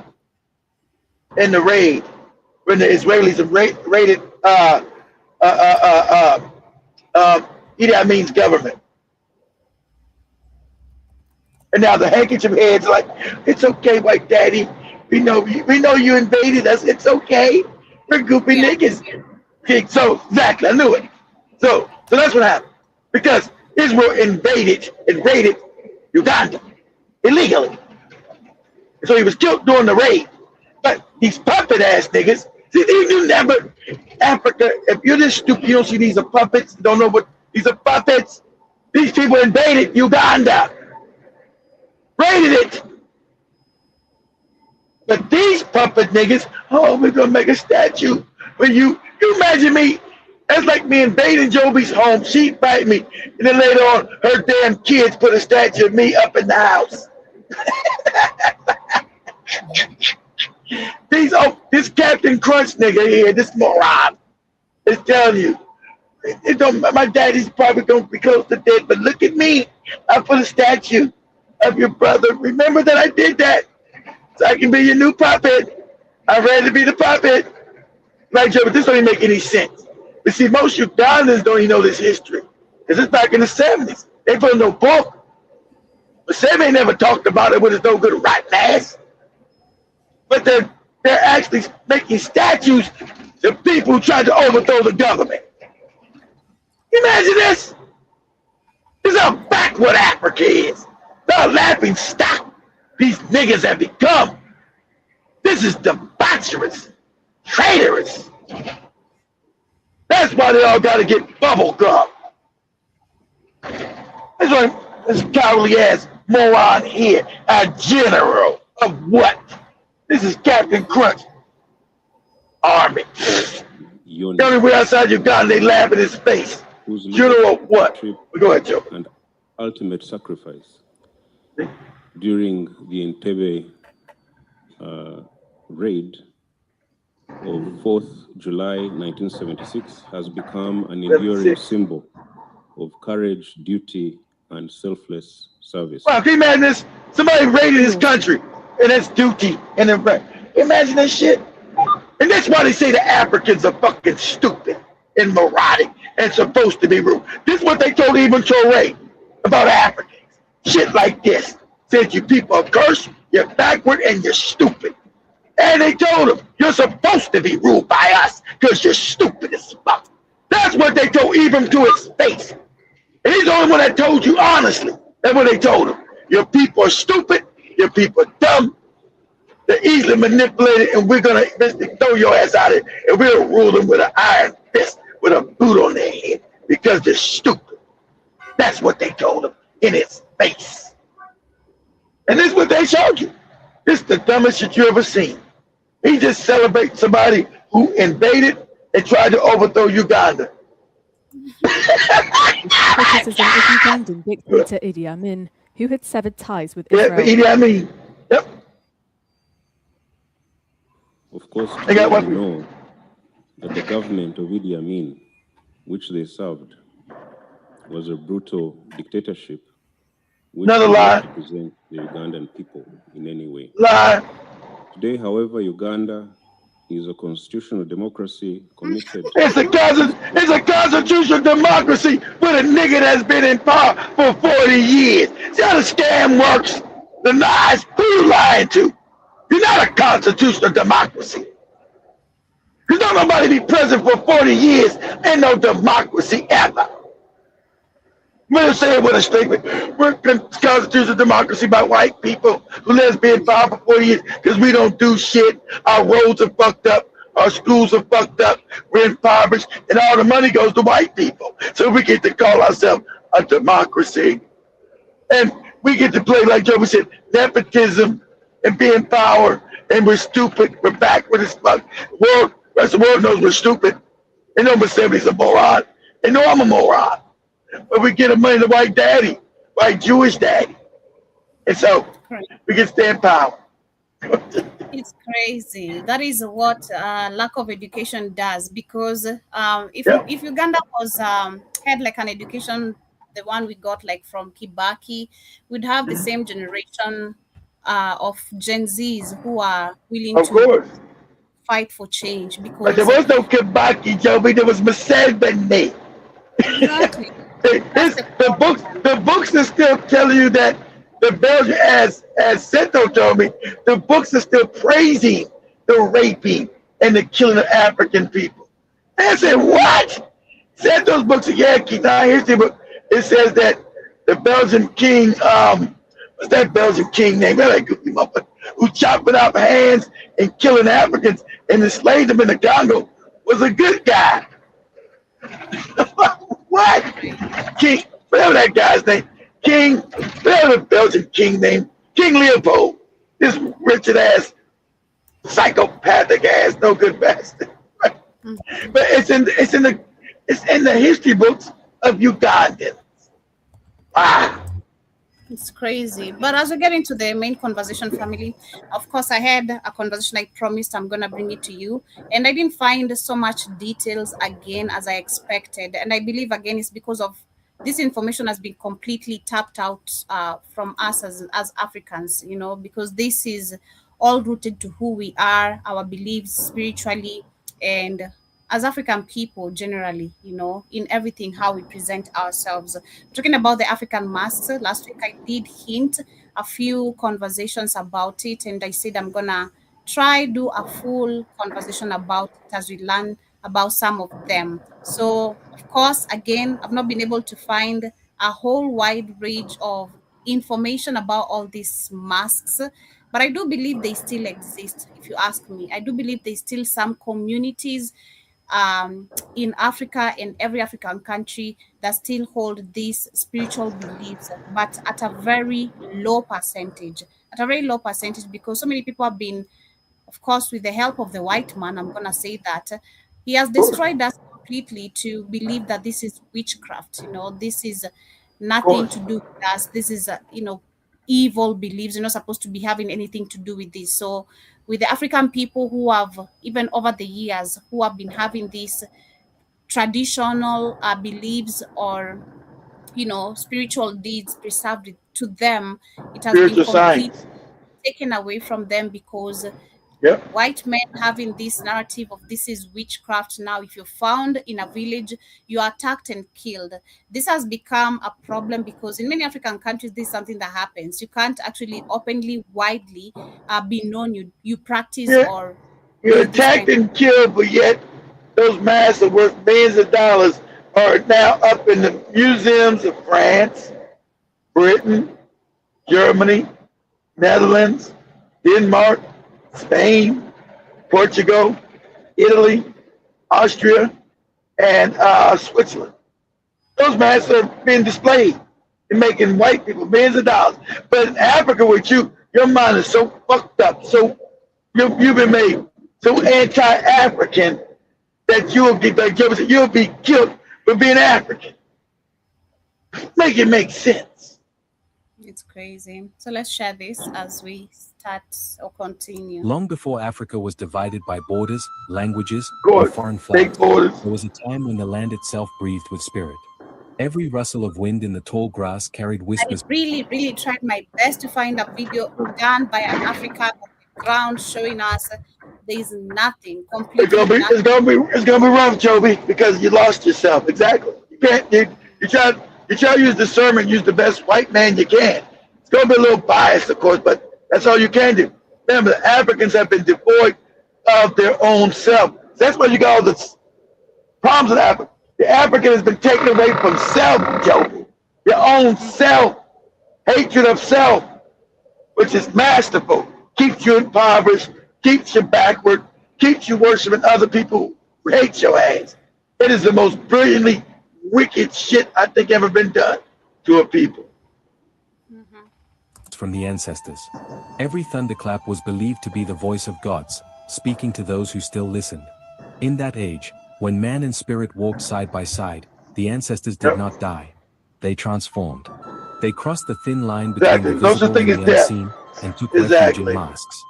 in the raid when the Israelis raided Idi Amin's government. And now the handkerchief heads like, it's okay, white daddy. We know you invaded us. It's okay. We're goopy niggas. Okay, so exactly, I knew it. So that's what happened. Because Israel invaded Uganda illegally. So he was killed during the raid. But these puppet ass niggas See, you never, Africa, if you're this stupid, you don't see these are puppets, don't know what, these are puppets. These people invaded Uganda, raided it. But these puppet niggas, oh, we're gonna make a statue. When you imagine me, that's like me invading Joby's home, she fight me, and then later on, her damn kids put a statue of me up in the house. This Captain Crunch nigga here, this moron, is telling you, my daddy's probably gonna be close to dead, but look at me, I put a statue of your brother. Remember that I did that, so I can be your new puppet. I'm ready to be the puppet. Right, Joe, but this don't even make any sense. But see, most Ugandans don't even know this history, because it's back in the 70s. They put in no book. But Sam ain't never talked about it with his no good rotten ass. But they're actually making statues of people who tried to overthrow the government. Imagine this. This is how backward Africa is. The laughing stock these niggas have become. This is debaucherous, traitorous. That's why they all gotta get bubble gum. That's why this cowardly ass moron here, a general of what? This is Captain Crunch Army. The only way outside Uganda, they laugh in his face. General of what? Go ahead, Joe. And ultimate sacrifice during the Entebbe raid of 4th July 1976 has become an enduring symbol of courage, duty, and selfless service. Wow, can you imagine this? Somebody raided his country, and that's duty. And then, imagine that shit. And that's why they say the Africans are fucking stupid and moronic and supposed to be rude. This is what they told Ibn Toure about Africans. Shit like this. Said you people are cursed, you're backward, and you're stupid. And they told him, you're supposed to be ruled by us because you're stupid as fuck. That's what they told Ibn to his face. And he's the only one that told you honestly. That's what they told him. Your people are stupid, your people are dumb, they're easily manipulated, and we're gonna throw your ass out of it, and we'll rule them with an iron fist, with a boot on their head, because they're stupid. That's what they told him in his face. And this is what they showed you. This is the dumbest shit you ever seen. He just celebrates somebody who invaded and tried to overthrow Uganda. Criticism of Ugandan dictator Idi Amin, who had severed ties with Israel. Yeah, Idi Amin. Yep. Of course, we know that the government of Idi Amin, which they served, was a brutal dictatorship which did not represent the Ugandan people in any way. Lie. Today, however, Uganda is a constitutional democracy committed. It's a constitutional democracy with a nigga that's been in power for 40 years. See how the scam works? The lies? Who you lying to? You're not a constitutional democracy. Because don't nobody be president for 40 years. Ain't no democracy ever. We'll say it with a statement. We're constitutional democracy by white people who let us be in power for 40 years because we don't do shit. Our roads are fucked up. Our schools are fucked up. We're impoverished. And all the money goes to white people. So we get to call ourselves a democracy. And we get to play, like Joe said, nepotism and be in power. And we're stupid. We're backward as fuck. The rest of the world knows we're stupid. They know Museveni's a moron. They know I'm a moron. But we get the money to white daddy, white Jewish daddy. And so we can stay in power. It's crazy. That is what lack of education does. Because if Uganda was had like an education, the one we got like from Kibaki, we'd have the same generation of Gen Zs who are willing to fight for change. Because but there was no Kibaki, Joby. There was Museveni. Exactly. The books are still telling you that the Belgian, as Sento told me, the books are still praising the raping and the killing of African people. And I said, what? Sento's books are Yankee, not history book. It says that the Belgian king, what's that Belgian king name? I gotta look him up. who chopping off hands and killing Africans and enslaved them in the Congo was a good guy. What? King, whatever that guy's name, King, whatever the Belgian king name, King Leopold, this Richard ass, psychopathic ass, no good bastard. But it's in the history books of Ugandans. Wow. It's crazy. But as we get into the main conversation, family, of course, I had a conversation I promised I'm going to bring it to you. And I didn't find so much details again as I expected. And I believe, again, it's because of this information has been completely tapped out from us as Africans, you know, because this is all rooted to who we are, our beliefs spiritually, and as African people generally, you know, in everything, how we present ourselves. Talking about the African masks, last week I did hint a few conversations about it, and I said I'm gonna try do a full conversation about it as we learn about some of them. So, of course, again, I've not been able to find a whole wide range of information about all these masks, but I do believe they still exist, if you ask me. I do believe there's still some communities in Africa and every African country that still hold these spiritual beliefs, but at a very low percentage. At a very low percentage, because so many people have been, of course, with the help of the white man, I'm going to say that, he has destroyed us completely to believe that this is witchcraft. You know, this is nothing to do with us. This is, you know, evil beliefs. You're not supposed to be having anything to do with this. So with the African people who have, even over the years, who have been having these traditional beliefs or, you know, spiritual deeds preserved to them, it has been completely taken away from them because white men having this narrative of this is witchcraft. Now, if you're found in a village, you are attacked and killed. This has become a problem because in many African countries, this is something that happens. You can't actually openly, widely be known you practice or... You're attacked and killed, but yet those masks are worth millions of dollars are now up in the museums of France, Britain, Germany, Netherlands, Denmark, Spain, Portugal, Italy, Austria, and Switzerland. Those masks are being displayed and making white people millions of dollars. But in Africa with you, your mind is so fucked up, so you've been made so anti-African that you'll be killed for being African. Make it make sense. It's crazy. So let's share this as we start or continue. Long before Africa was divided by borders, languages, or foreign flags, there was a time when the land itself breathed with spirit. Every rustle of wind in the tall grass carried whispers. I really tried my best to find a video done by an African on the ground showing us there is nothing. Completely it's gonna be rough, Joby, because you lost yourself. Exactly. You can't. You try to use discernment, use the best white man you can. It's gonna be a little biased, of course, but that's all you can do. Remember, the Africans have been devoid of their own self. That's why you got all the problems with Africa. The African has been taken away from self, Joby. Your own self, hatred of self, which is masterful, keeps you impoverished, keeps you backward, keeps you worshiping other people who hate your ass. It is the most brilliantly wicked shit I think ever been done to a people. From the ancestors. Every thunderclap was believed to be the voice of gods, speaking to those who still listened. In that age, when man and spirit walked side by side, the ancestors did not die. They transformed. They crossed the thin line between the visible and the unseen and took refuge in masks.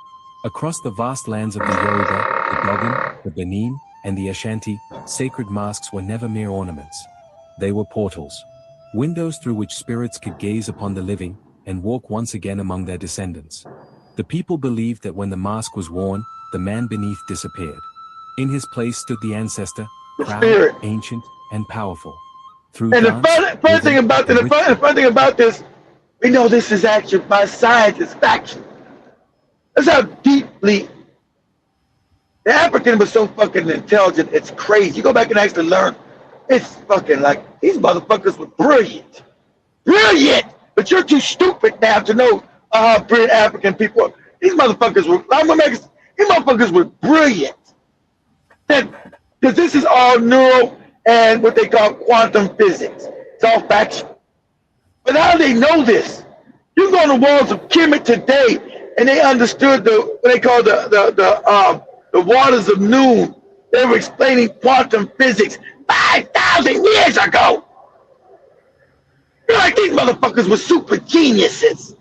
Across the vast lands of the Yoruba, the Dogon, the Benin, and the Ashanti, sacred masks were never mere ornaments. They were portals, windows through which spirits could gaze upon the living and walk once again among their descendants. The people believed that when the mask was worn, the man beneath disappeared. In his place stood the ancestor, proud, ancient, and powerful. Through and the funny thing about this, we know this is actually by science, it's factual. That's how deeply the African was so fucking intelligent. It's crazy. You go back and actually learn. It's fucking like these motherfuckers were brilliant, but you're too stupid now to know how brilliant African people are. these motherfuckers were brilliant. Because this is all neural and what they call quantum physics. It's all factual. But how do they know this? You go on the walls of Kemet today, and they understood what they call the waters of noon. They were explaining quantum physics 5,000 years ago. You're like, these motherfuckers were super geniuses.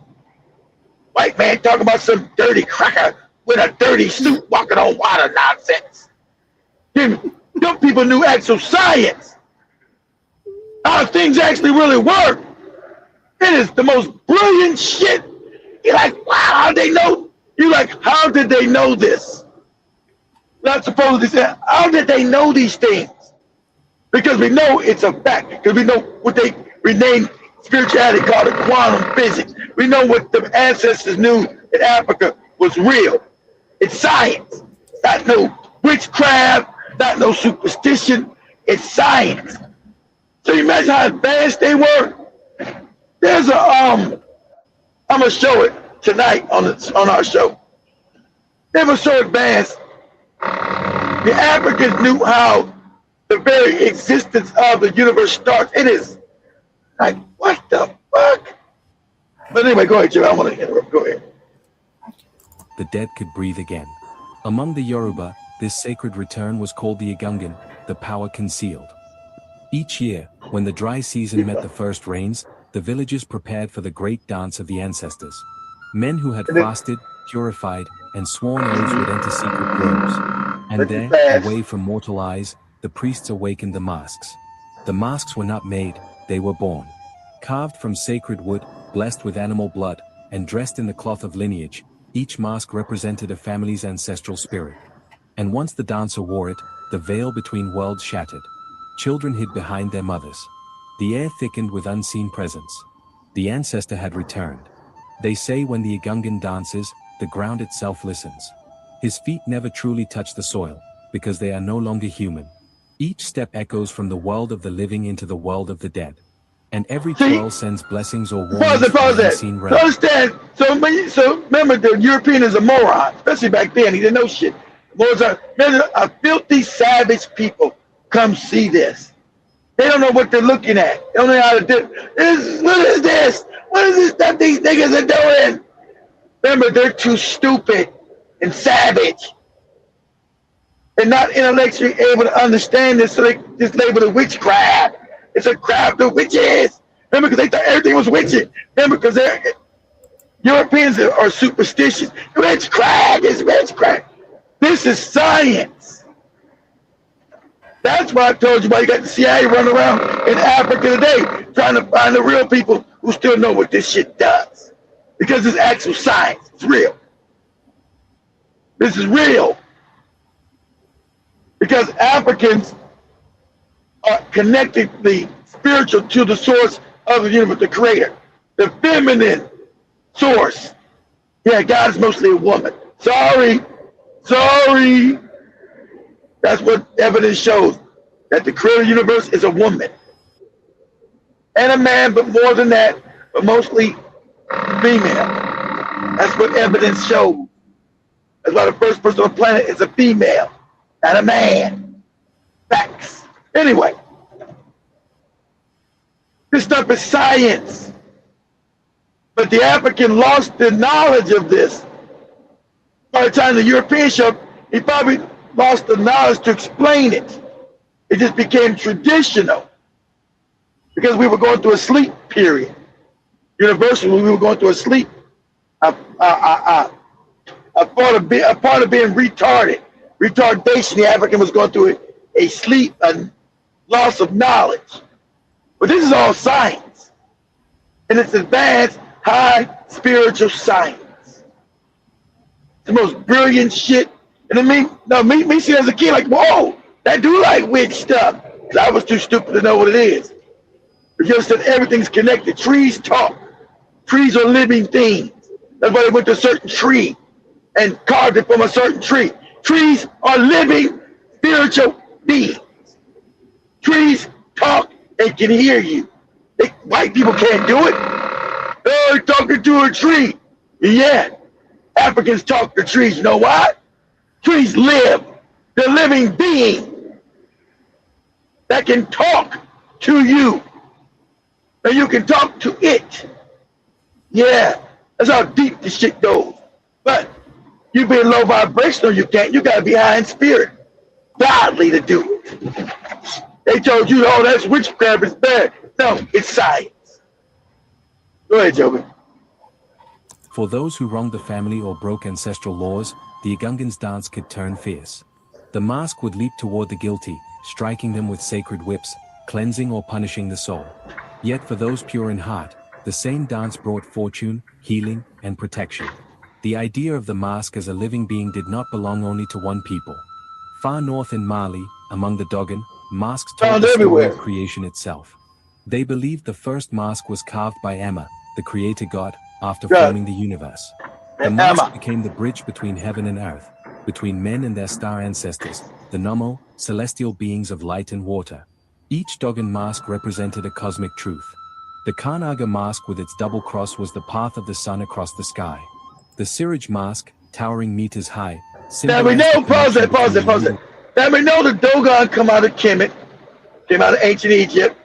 White man talking about some dirty cracker with a dirty suit walking on water nonsense. Young people knew actual science. How things actually really work. It is the most brilliant shit. You're like, wow, how did they know? You're like, how did they know this? Not supposedly say, how did they know these things? Because we know it's a fact. Because we know what they renamed spirituality called it quantum physics. We know what the ancestors knew in Africa was real. It's science. Not no witchcraft, not no superstition. It's science. So you imagine how advanced they were? There's a I'm gonna show it tonight on our show. They were so advanced. The Africans knew how the very existence of the universe starts. It is like, what the fuck? But anyway, go ahead, Jim. I don't want to interrupt. Go ahead. The dead could breathe again. Among the Yoruba, this sacred return was called the Igungan, the power concealed. Each year, when the dry season met the first rains, the villagers prepared for the great dance of the ancestors. Men who had fasted, purified, and sworn oaths would enter secret groves. And there, away from mortal eyes, the priests awakened the masks. The masks were not made, they were born. Carved from sacred wood, blessed with animal blood, and dressed in the cloth of lineage, each mask represented a family's ancestral spirit. And once the dancer wore it, the veil between worlds shattered. Children hid behind their mothers. The air thickened with unseen presence. The ancestor had returned. They say when the Igungan dances, the ground itself listens. His feet never truly touch the soil, because they are no longer human. Each step echoes from the world of the living into the world of the dead. And every twirl sends blessings or warnings from the unseen realm. Understand? So remember, the European is a moron, especially back then. He didn't know shit. A filthy, savage people come see this. They don't know what they're looking at. They don't know how to do it. What is this? What is this stuff these niggas are doing? Remember, they're too stupid and savage and not intellectually able to understand this, so they just label it witchcraft. It's a craft of witches. Remember, because they thought everything was witches. Remember, because Europeans are superstitious. Witchcraft is witchcraft. This is science. That's why I told you why you got the CIA running around in Africa today trying to find the real people who still know what this shit does. Because it's actual science. It's real. This is real. Because Africans are connected the spiritual to the source of the universe, the creator. The feminine source. Yeah, God is mostly a woman. Sorry. That's what evidence shows. That the creator of the universe is a woman. And a man, but more than that, but mostly female. That's what evidence shows. That's why the first person on the planet is a female, not a man. Facts. Anyway, this stuff is science. But the African lost the knowledge of this. By the time the European showed up, he probably lost the knowledge to explain it. It just became traditional. Because we were going through a sleep period. Universally, we were going through a sleep. A part of being retarded. Retardation, the African was going through a sleep, a loss of knowledge. But this is all science. And it's advanced, high spiritual science. The most brilliant shit. And me seeing as a kid, like, whoa, that do like witch stuff. Because I was too stupid to know what it is. But you understand, everything's connected. Trees talk. Trees are living things. That's why they went to a certain tree and carved it from a certain tree. Trees are living spiritual beings. Trees talk and can hear you. White people can't do it. Oh, you're talking to a tree. Yeah. Africans talk to trees. You know why? Trees live. They're living beings that can talk to you. And you can talk to it. Yeah, that's how deep this shit goes. But you be low vibrational, you can't. You gotta be high in spirit, godly to do it. They told you, oh, that's witchcraft, it's bad. No, it's science. Go ahead, Joby. For those who wronged the family or broke ancestral laws, the Igungans' dance could turn fierce. The mask would leap toward the guilty, striking them with sacred whips, cleansing or punishing the soul. Yet for those pure in heart, the same dance brought fortune, healing, and protection. The idea of the mask as a living being did not belong only to one people. Far north in Mali, among the Dogon, masks told the story of creation itself. They believed the first mask was carved by Emma, the creator god, after forming the universe. The mask became the bridge between heaven and earth, between men and their star ancestors, the Nommo, celestial beings of light and water. Each Dogon mask represented a cosmic truth. The Kanaga mask with its double cross was the path of the sun across the sky. The Siraj mask, towering meters high, now we know, pause it. Now we know the Dogon come out of Kemet, came out of ancient Egypt.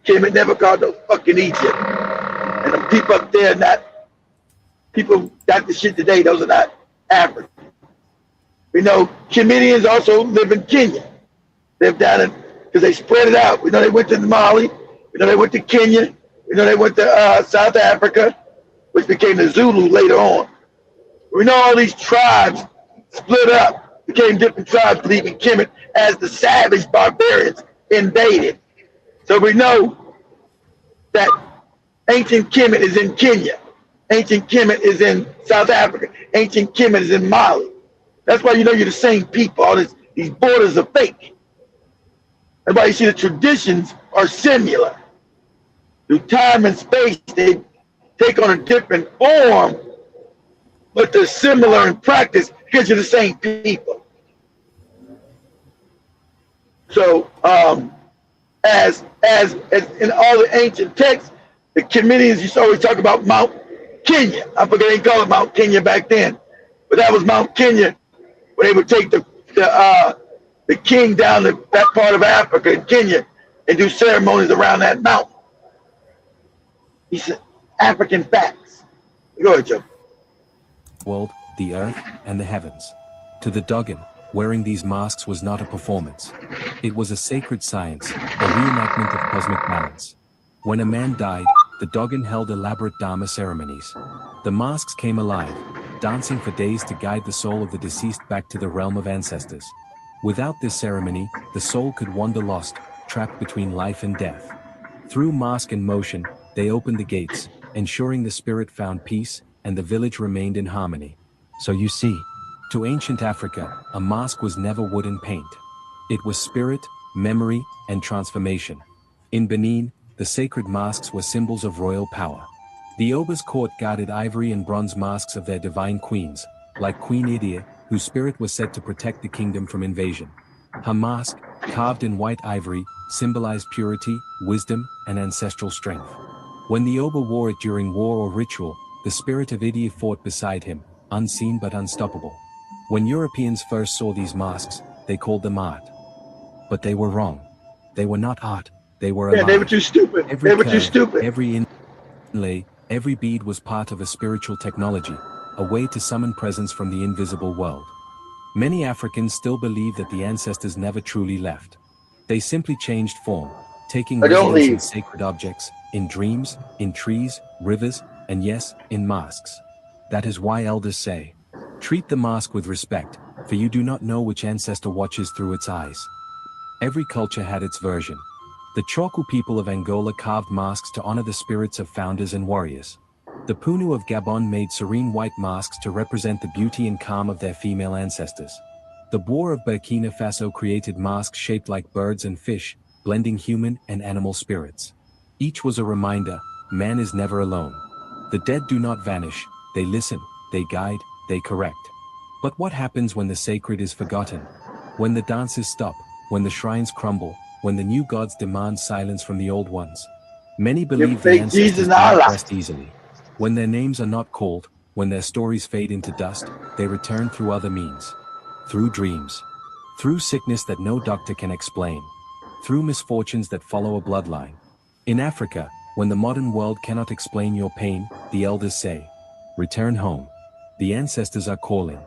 Kemet never called no fucking Egypt. And the people up there, not people got the shit today, those are not African. We know Kemetians also live in Kenya. Live down in, because they spread it out. We know they went to Mali. We know they went to Kenya. We know they went to South Africa, which became the Zulu later on. We know all these tribes split up, became different tribes, leaving Kemet as the savage barbarians invaded. So we know that ancient Kemet is in Kenya. Ancient Kemet is in South Africa. Ancient Kemet is in Mali. That's why you know you're the same people. All these borders are fake. That's why you see the traditions are similar. Through time and space, they take on a different form, but they're similar in practice because you're the same people. So, as in all the ancient texts, the Kemetians used to always talk about Mount Kenya. I forget they called it Mount Kenya back then, but that was Mount Kenya, where they would take the king down to that part of Africa in Kenya and do ceremonies around that mountain. He said, African facts. Go ahead, Joe. World, the earth, and the heavens. To the Dogon, wearing these masks was not a performance. It was a sacred science, a reenactment of cosmic balance. When a man died, the Dogon held elaborate Dharma ceremonies. The masks came alive, dancing for days to guide the soul of the deceased back to the realm of ancestors. Without this ceremony, the soul could wander lost, trapped between life and death. Through mask and motion, they opened the gates, ensuring the spirit found peace, and the village remained in harmony. So you see, to ancient Africa, a mask was never wood and paint. It was spirit, memory, and transformation. In Benin, the sacred masks were symbols of royal power. The Oba's court guarded ivory and bronze masks of their divine queens, like Queen Idia, whose spirit was said to protect the kingdom from invasion. Her mask, carved in white ivory, symbolized purity, wisdom, and ancestral strength. When the Oba wore it during war or ritual, the spirit of Idia fought beside him, unseen but unstoppable. When Europeans first saw these masks, they called them art. But they were wrong. They were not art, they were alive. Yeah, they were too stupid. They were too stupid. Every inlay, every bead was part of a spiritual technology, a way to summon presence from the invisible world. Many Africans still believe that the ancestors never truly left. They simply changed form, taking residence in sacred objects, in dreams, in trees, rivers, and yes, in masks. That is why elders say, treat the mask with respect, for you do not know which ancestor watches through its eyes. Every culture had its version. The Choku people of Angola carved masks to honor the spirits of founders and warriors. The Punu of Gabon made serene white masks to represent the beauty and calm of their female ancestors. The Boer of Burkina Faso created masks shaped like birds and fish, blending human and animal spirits. Each was a reminder, man is never alone. The dead do not vanish, they listen, they guide, they correct. But what happens when the sacred is forgotten? When the dances stop, when the shrines crumble, when the new gods demand silence from the old ones? Many believe the ancestors do not rest easily. When their names are not called, when their stories fade into dust, they return through other means. Through dreams. Through sickness that no doctor can explain. Through misfortunes that follow a bloodline. In Africa, when the modern world cannot explain your pain, the elders say, return home. The ancestors are calling.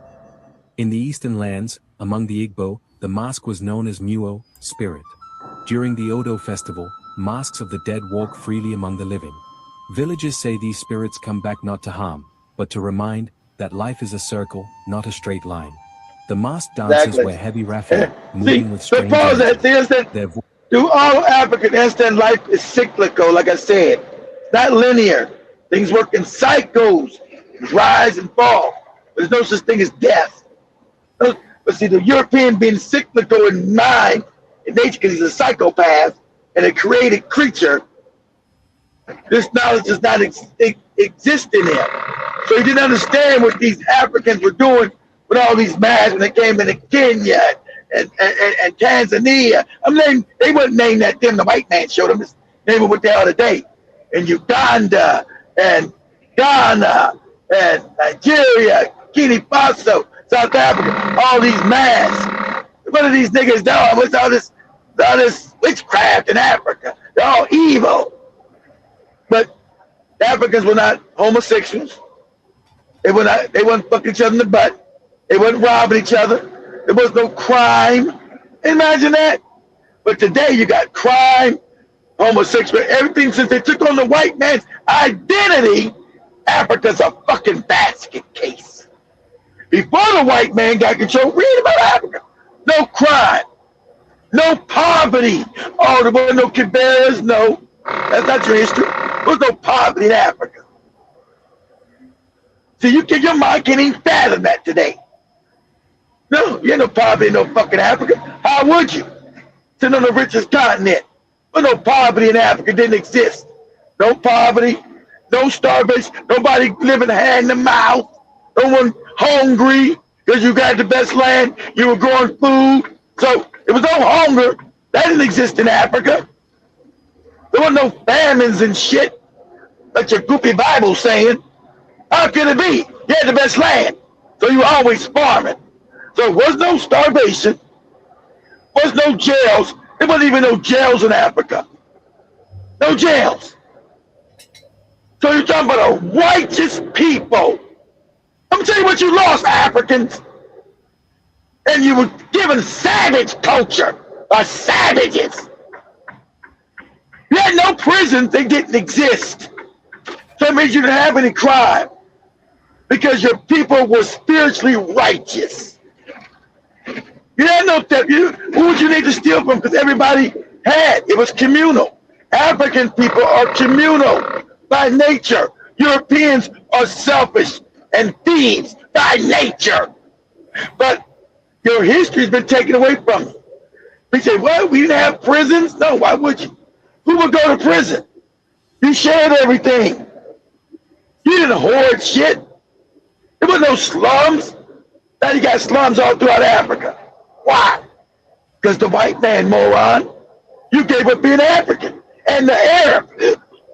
In the eastern lands, among the Igbo, the mask was known as Muo, spirit. During the Odo festival, masks of the dead walk freely among the living. Villagers say these spirits come back not to harm, but to remind that life is a circle, not a straight line. The masked dancers wear heavy raffia, moving with strange energy. Do all African instant life is cyclical, like I said. It's not linear. Things work in cycles, rise and fall. There's no such thing as death. But see, the European being cyclical in mind, in nature, because he's a psychopath and a created creature, this knowledge does not exist in him. So he didn't understand what these Africans were doing with all these masks when they came into Kenya and Tanzania. They wouldn't name that them. The white man showed them. Just name it what they are today. In Uganda and Ghana and Nigeria, Guinea Faso, South Africa, all these masks. What are these niggas doing? What's all this witchcraft in Africa? They're all evil. But the Africans were not homosexuals. They wouldn't fuck each other in the butt. They wouldn't rob each other. There was no crime. Imagine that. But today you got crime, homosexual, everything. Since they took on the white man's identity, Africa's a fucking basket case. Before the white man got control, read about Africa. No crime, no poverty. Oh, there were no Kiberas, no. That's not your history. There was no poverty in Africa. So your mind can't even fathom that today. No, you ain't no poverty in no fucking Africa. How would you? It's on the richest continent. But no poverty in Africa didn't exist. No poverty, no starvation, nobody living hand to mouth, no one hungry because you got the best land, you were growing food. So there was no hunger. That didn't exist in Africa. There were no famines and shit like your goofy Bible saying. How could it be? You had the best land, so you were always farming. So there was no starvation, was no jails. There wasn't even no jails in Africa. No jails. So you're talking about a righteous people. I'm gonna tell you what you lost, Africans. And you were given savage culture by savages. You had no prisons, they didn't exist. So it means you didn't have any crime because your people were spiritually righteous. You had no theft. Who would you need to steal from? Because everybody had. It was communal. African people are communal by nature. Europeans are selfish and thieves by nature. But your history's been taken away from you. We say, well, we didn't have prisons. No, why would you? Who would go to prison? You shared everything. You didn't hoard shit. There was no slums. Now you got slums all throughout Africa. Why? Because the white man, moron, you gave up being African. And the Arab,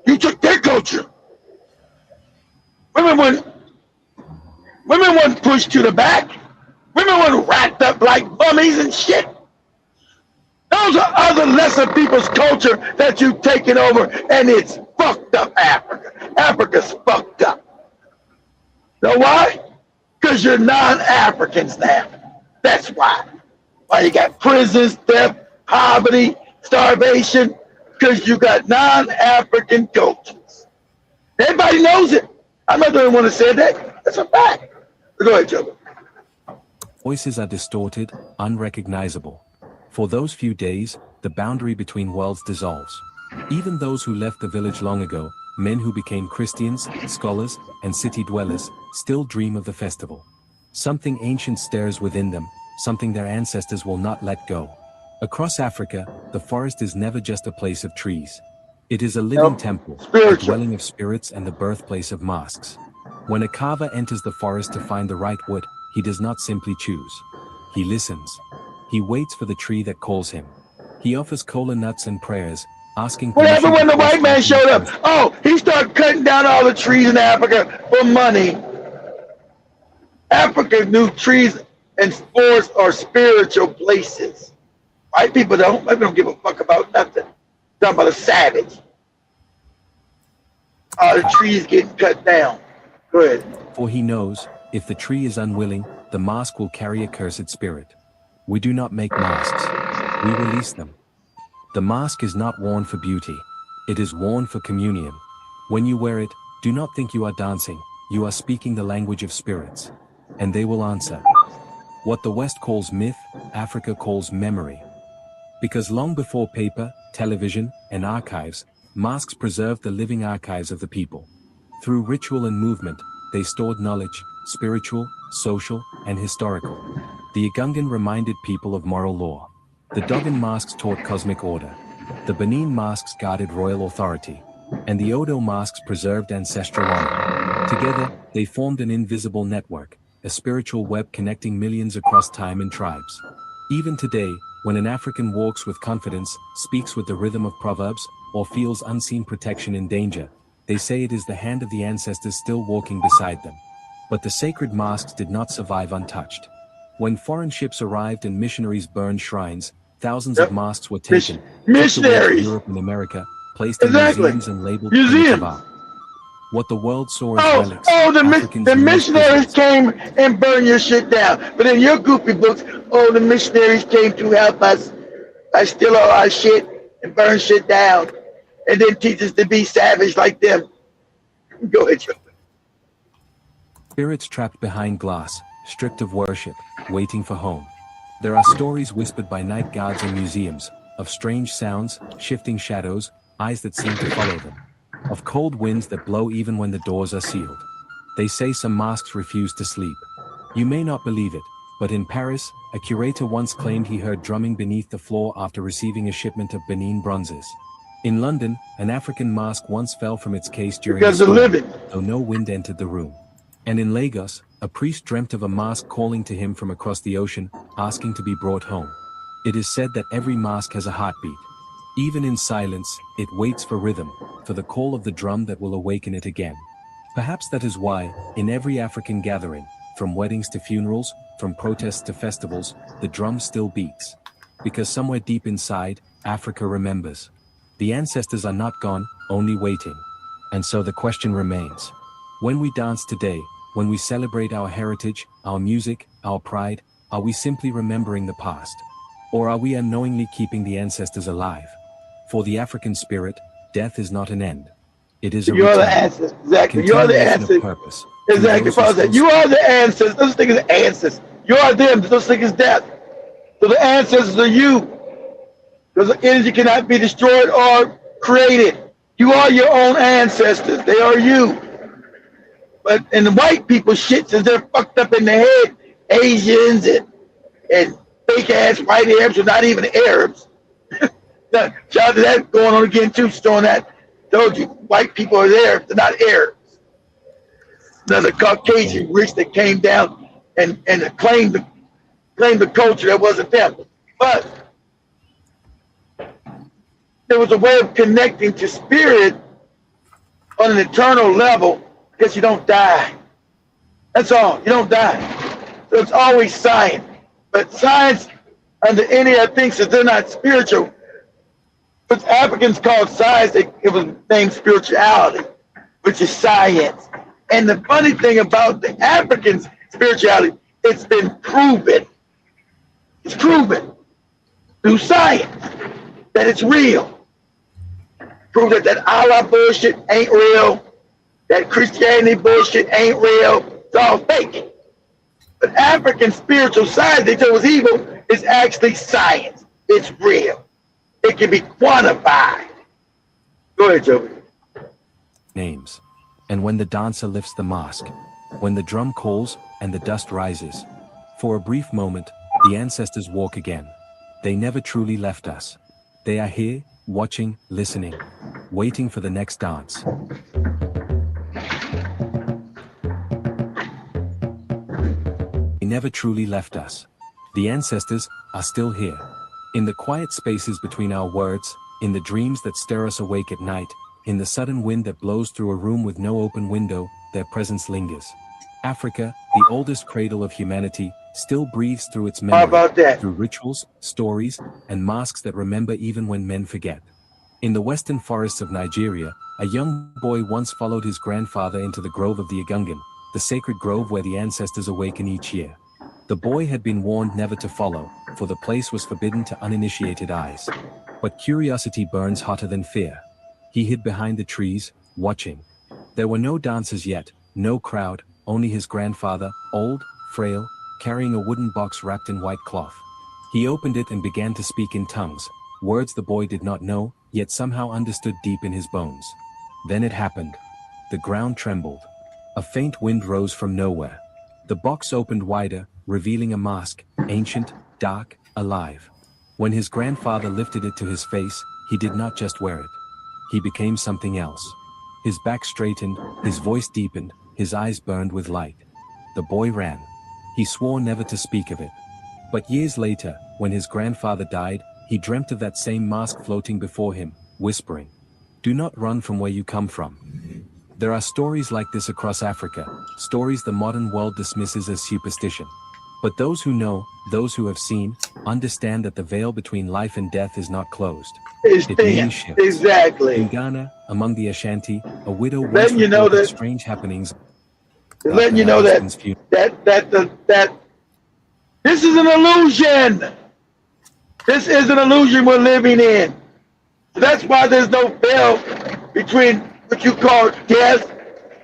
you took their culture. Women weren't pushed to the back. Women weren't wrapped up like mummies and shit. Those are other lesser people's culture that you've taken over, and it's fucked up Africa. Africa's fucked up. Know why? Because you're non-Africans now. That's why. Why you got prisons, theft, poverty, starvation, because you got non-African cultures. Everybody knows it. I'm not the only one that said that. That's a fact. Go ahead, Joe. Voices are distorted, unrecognizable. For those few days, the boundary between worlds dissolves. Even those who left the village long ago, men who became Christians, scholars, and city dwellers, still dream of the festival. Something ancient stirs within them, something their ancestors will not let go. Across Africa, the forest is never just a place of trees. It is a living temple, a dwelling of spirits and the birthplace of masks. When a carver enters the forest to find the right wood, he does not simply choose. He listens. He waits for the tree that calls him. He offers cola nuts and prayers, asking. What happened when the white man showed up? Oh, he started cutting down all the trees in Africa for money. Africa knew trees and forests are spiritual places. White people don't. White people don't give a fuck about nothing. Talking about a savage. All the trees getting cut down. Go ahead. For he knows, if the tree is unwilling, the mask will carry a cursed spirit. We do not make masks. We release them. The mask is not worn for beauty. It is worn for communion. When you wear it, do not think you are dancing. You are speaking the language of spirits. And they will answer. What the West calls myth, Africa calls memory. Because long before paper, television, and archives, masks preserved the living archives of the people. Through ritual and movement, they stored knowledge, spiritual, social, and historical. The Ugandan reminded people of moral law. The Dogon masks taught cosmic order. The Benin masks guarded royal authority. And the Odo masks preserved ancestral honor. Together, they formed an invisible network, a spiritual web connecting millions across time and tribes. Even today, when an African walks with confidence, speaks with the rhythm of proverbs, or feels unseen protection in danger, they say it is the hand of the ancestors still walking beside them. But the sacred masks did not survive untouched. When foreign ships arrived and missionaries burned shrines, thousands of masks were taken, missionaries, to Europe and America, placed in museums and labeled museums. What the world saw as relics. The missionaries came and burned your shit down. But in your goofy books, the missionaries came to help us steal all our shit and burn shit down, and then teach us to be savage like them. Go ahead, Joe. Spirits trapped behind glass, stripped of worship, waiting for home. There are stories whispered by night guards in museums, of strange sounds, shifting shadows, eyes that seem to follow them. Of cold winds that blow even when the doors are sealed. They say some masks refuse to sleep. You may not believe it, but in Paris, a curator once claimed he heard drumming beneath the floor after receiving a shipment of Benin bronzes. In London, an African mask once fell from its case during a storm, though no wind entered the room. And in Lagos, a priest dreamt of a mask calling to him from across the ocean, asking to be brought home. It is said that every mask has a heartbeat. Even in silence, it waits for rhythm, for the call of the drum that will awaken it again. Perhaps that is why, in every African gathering, from weddings to funerals, from protests to festivals, the drum still beats. Because somewhere deep inside, Africa remembers. The ancestors are not gone, only waiting. And so the question remains. When we dance today, when we celebrate our heritage, our music, our pride, are we simply remembering the past? Or are we unknowingly keeping the ancestors alive? For the African spirit, death is not an end. It is a You're return. the ancestors. Exactly. You're the ancestors. Purpose. Exactly. Father, you are the ancestors. Those things are ancestors. You are them. Those things is death. So the ancestors are you. Because the energy cannot be destroyed or created. You are your own ancestors. They are you. But and the white people shit since they're fucked up in the head. Asians and fake ass white Arabs are not even Arabs. Shout out to that going on again too, showing that. Told you, white people are there, they're not Arabs. Another Caucasian race that came down and claimed the culture that wasn't them. But there was a way of connecting to spirit on an eternal level because you don't die. That's all. You don't die. So it's always science. But science, under any other things, that they're not spiritual. What Africans called science, it was named spirituality, which is science. And the funny thing about the African spirituality, it's been proven. It's proven through science that it's real. Prove that Allah bullshit ain't real, that Christianity bullshit ain't real, it's all fake. But African spiritual science, they said was evil, is actually science. It's real. It can be quantified. Go ahead, Joey. Names. And when the dancer lifts the mask, when the drum calls and the dust rises, for a brief moment, the ancestors walk again. They never truly left us. They are here, watching, listening, waiting for the next dance. They never truly left us. The ancestors are still here. In the quiet spaces between our words, in the dreams that stir us awake at night, in the sudden wind that blows through a room with no open window, their presence lingers. Africa, the oldest cradle of humanity, still breathes through its How memory, about that? through rituals, stories, and masks that remember even when men forget. In the western forests of Nigeria, a young boy once followed his grandfather into the grove of the Igungan, the sacred grove where the ancestors awaken each year. The boy had been warned never to follow, for the place was forbidden to uninitiated eyes. But curiosity burns hotter than fear. He hid behind the trees, watching. There were no dancers yet, no crowd, only his grandfather, old, frail, carrying a wooden box wrapped in white cloth. He opened it and began to speak in tongues, words the boy did not know, yet somehow understood deep in his bones. Then it happened. The ground trembled. A faint wind rose from nowhere. The box opened wider, revealing a mask, ancient, dark, alive. When his grandfather lifted it to his face, he did not just wear it. He became something else. His back straightened, his voice deepened, his eyes burned with light. The boy ran. He swore never to speak of it. But years later, when his grandfather died, he dreamt of that same mask floating before him, whispering, "Do not run from where you come from." There are stories like this across Africa, stories the modern world dismisses as superstition. But those who know, those who have seen, understand that the veil between life and death is not closed. It's It thin. means shifts. Exactly. In Ghana, among the Ashanti, a widow once Letting you know reported that- strange happenings. Letting you know that this is an illusion. This is an illusion we're living in. That's why there's no veil between what you call death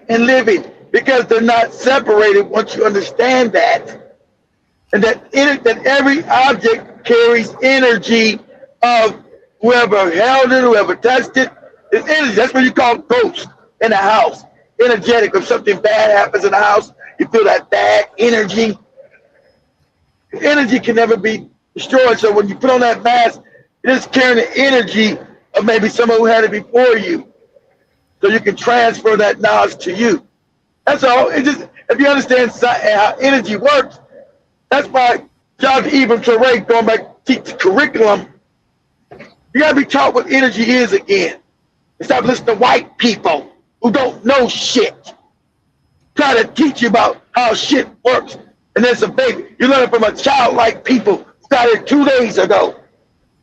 and living, because they're not separated once you understand that. And that every object carries energy of whoever held it, whoever touched it. It's energy. That's what you call ghost in a house. Energetic. If something bad happens in the house, you feel that bad energy. Energy can never be destroyed. So when you put on that mask, it is carrying the energy of maybe someone who had it before you. So you can transfer that knowledge to you. That's all. It just, if you understand how energy works, that's why Dr. Ibn Tariq, going back to teach curriculum, you gotta be taught what energy is again. And stop listening to white people who don't know shit. Try to teach you about how shit works. And there's a baby. You learn it from a childlike people who got here 2 days ago.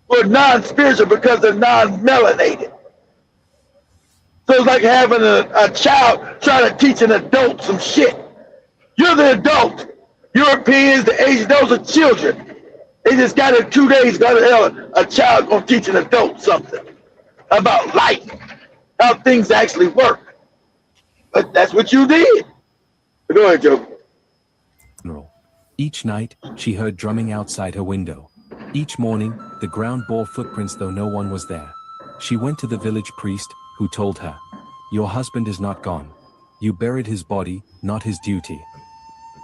Who are non-spiritual because they're non-melanated. So it's like having a child trying to teach an adult some shit. You're the adult. Europeans, the Asians, those are children. They just got here 2 days ago. How the hell a child gonna teach an adult something about life, how things actually work? But that's what you did. Go ahead, Joe. Each night, she heard drumming outside her window. Each morning, the ground bore footprints though no one was there. She went to the village priest, who told her, "Your husband is not gone. You buried his body, not his duty."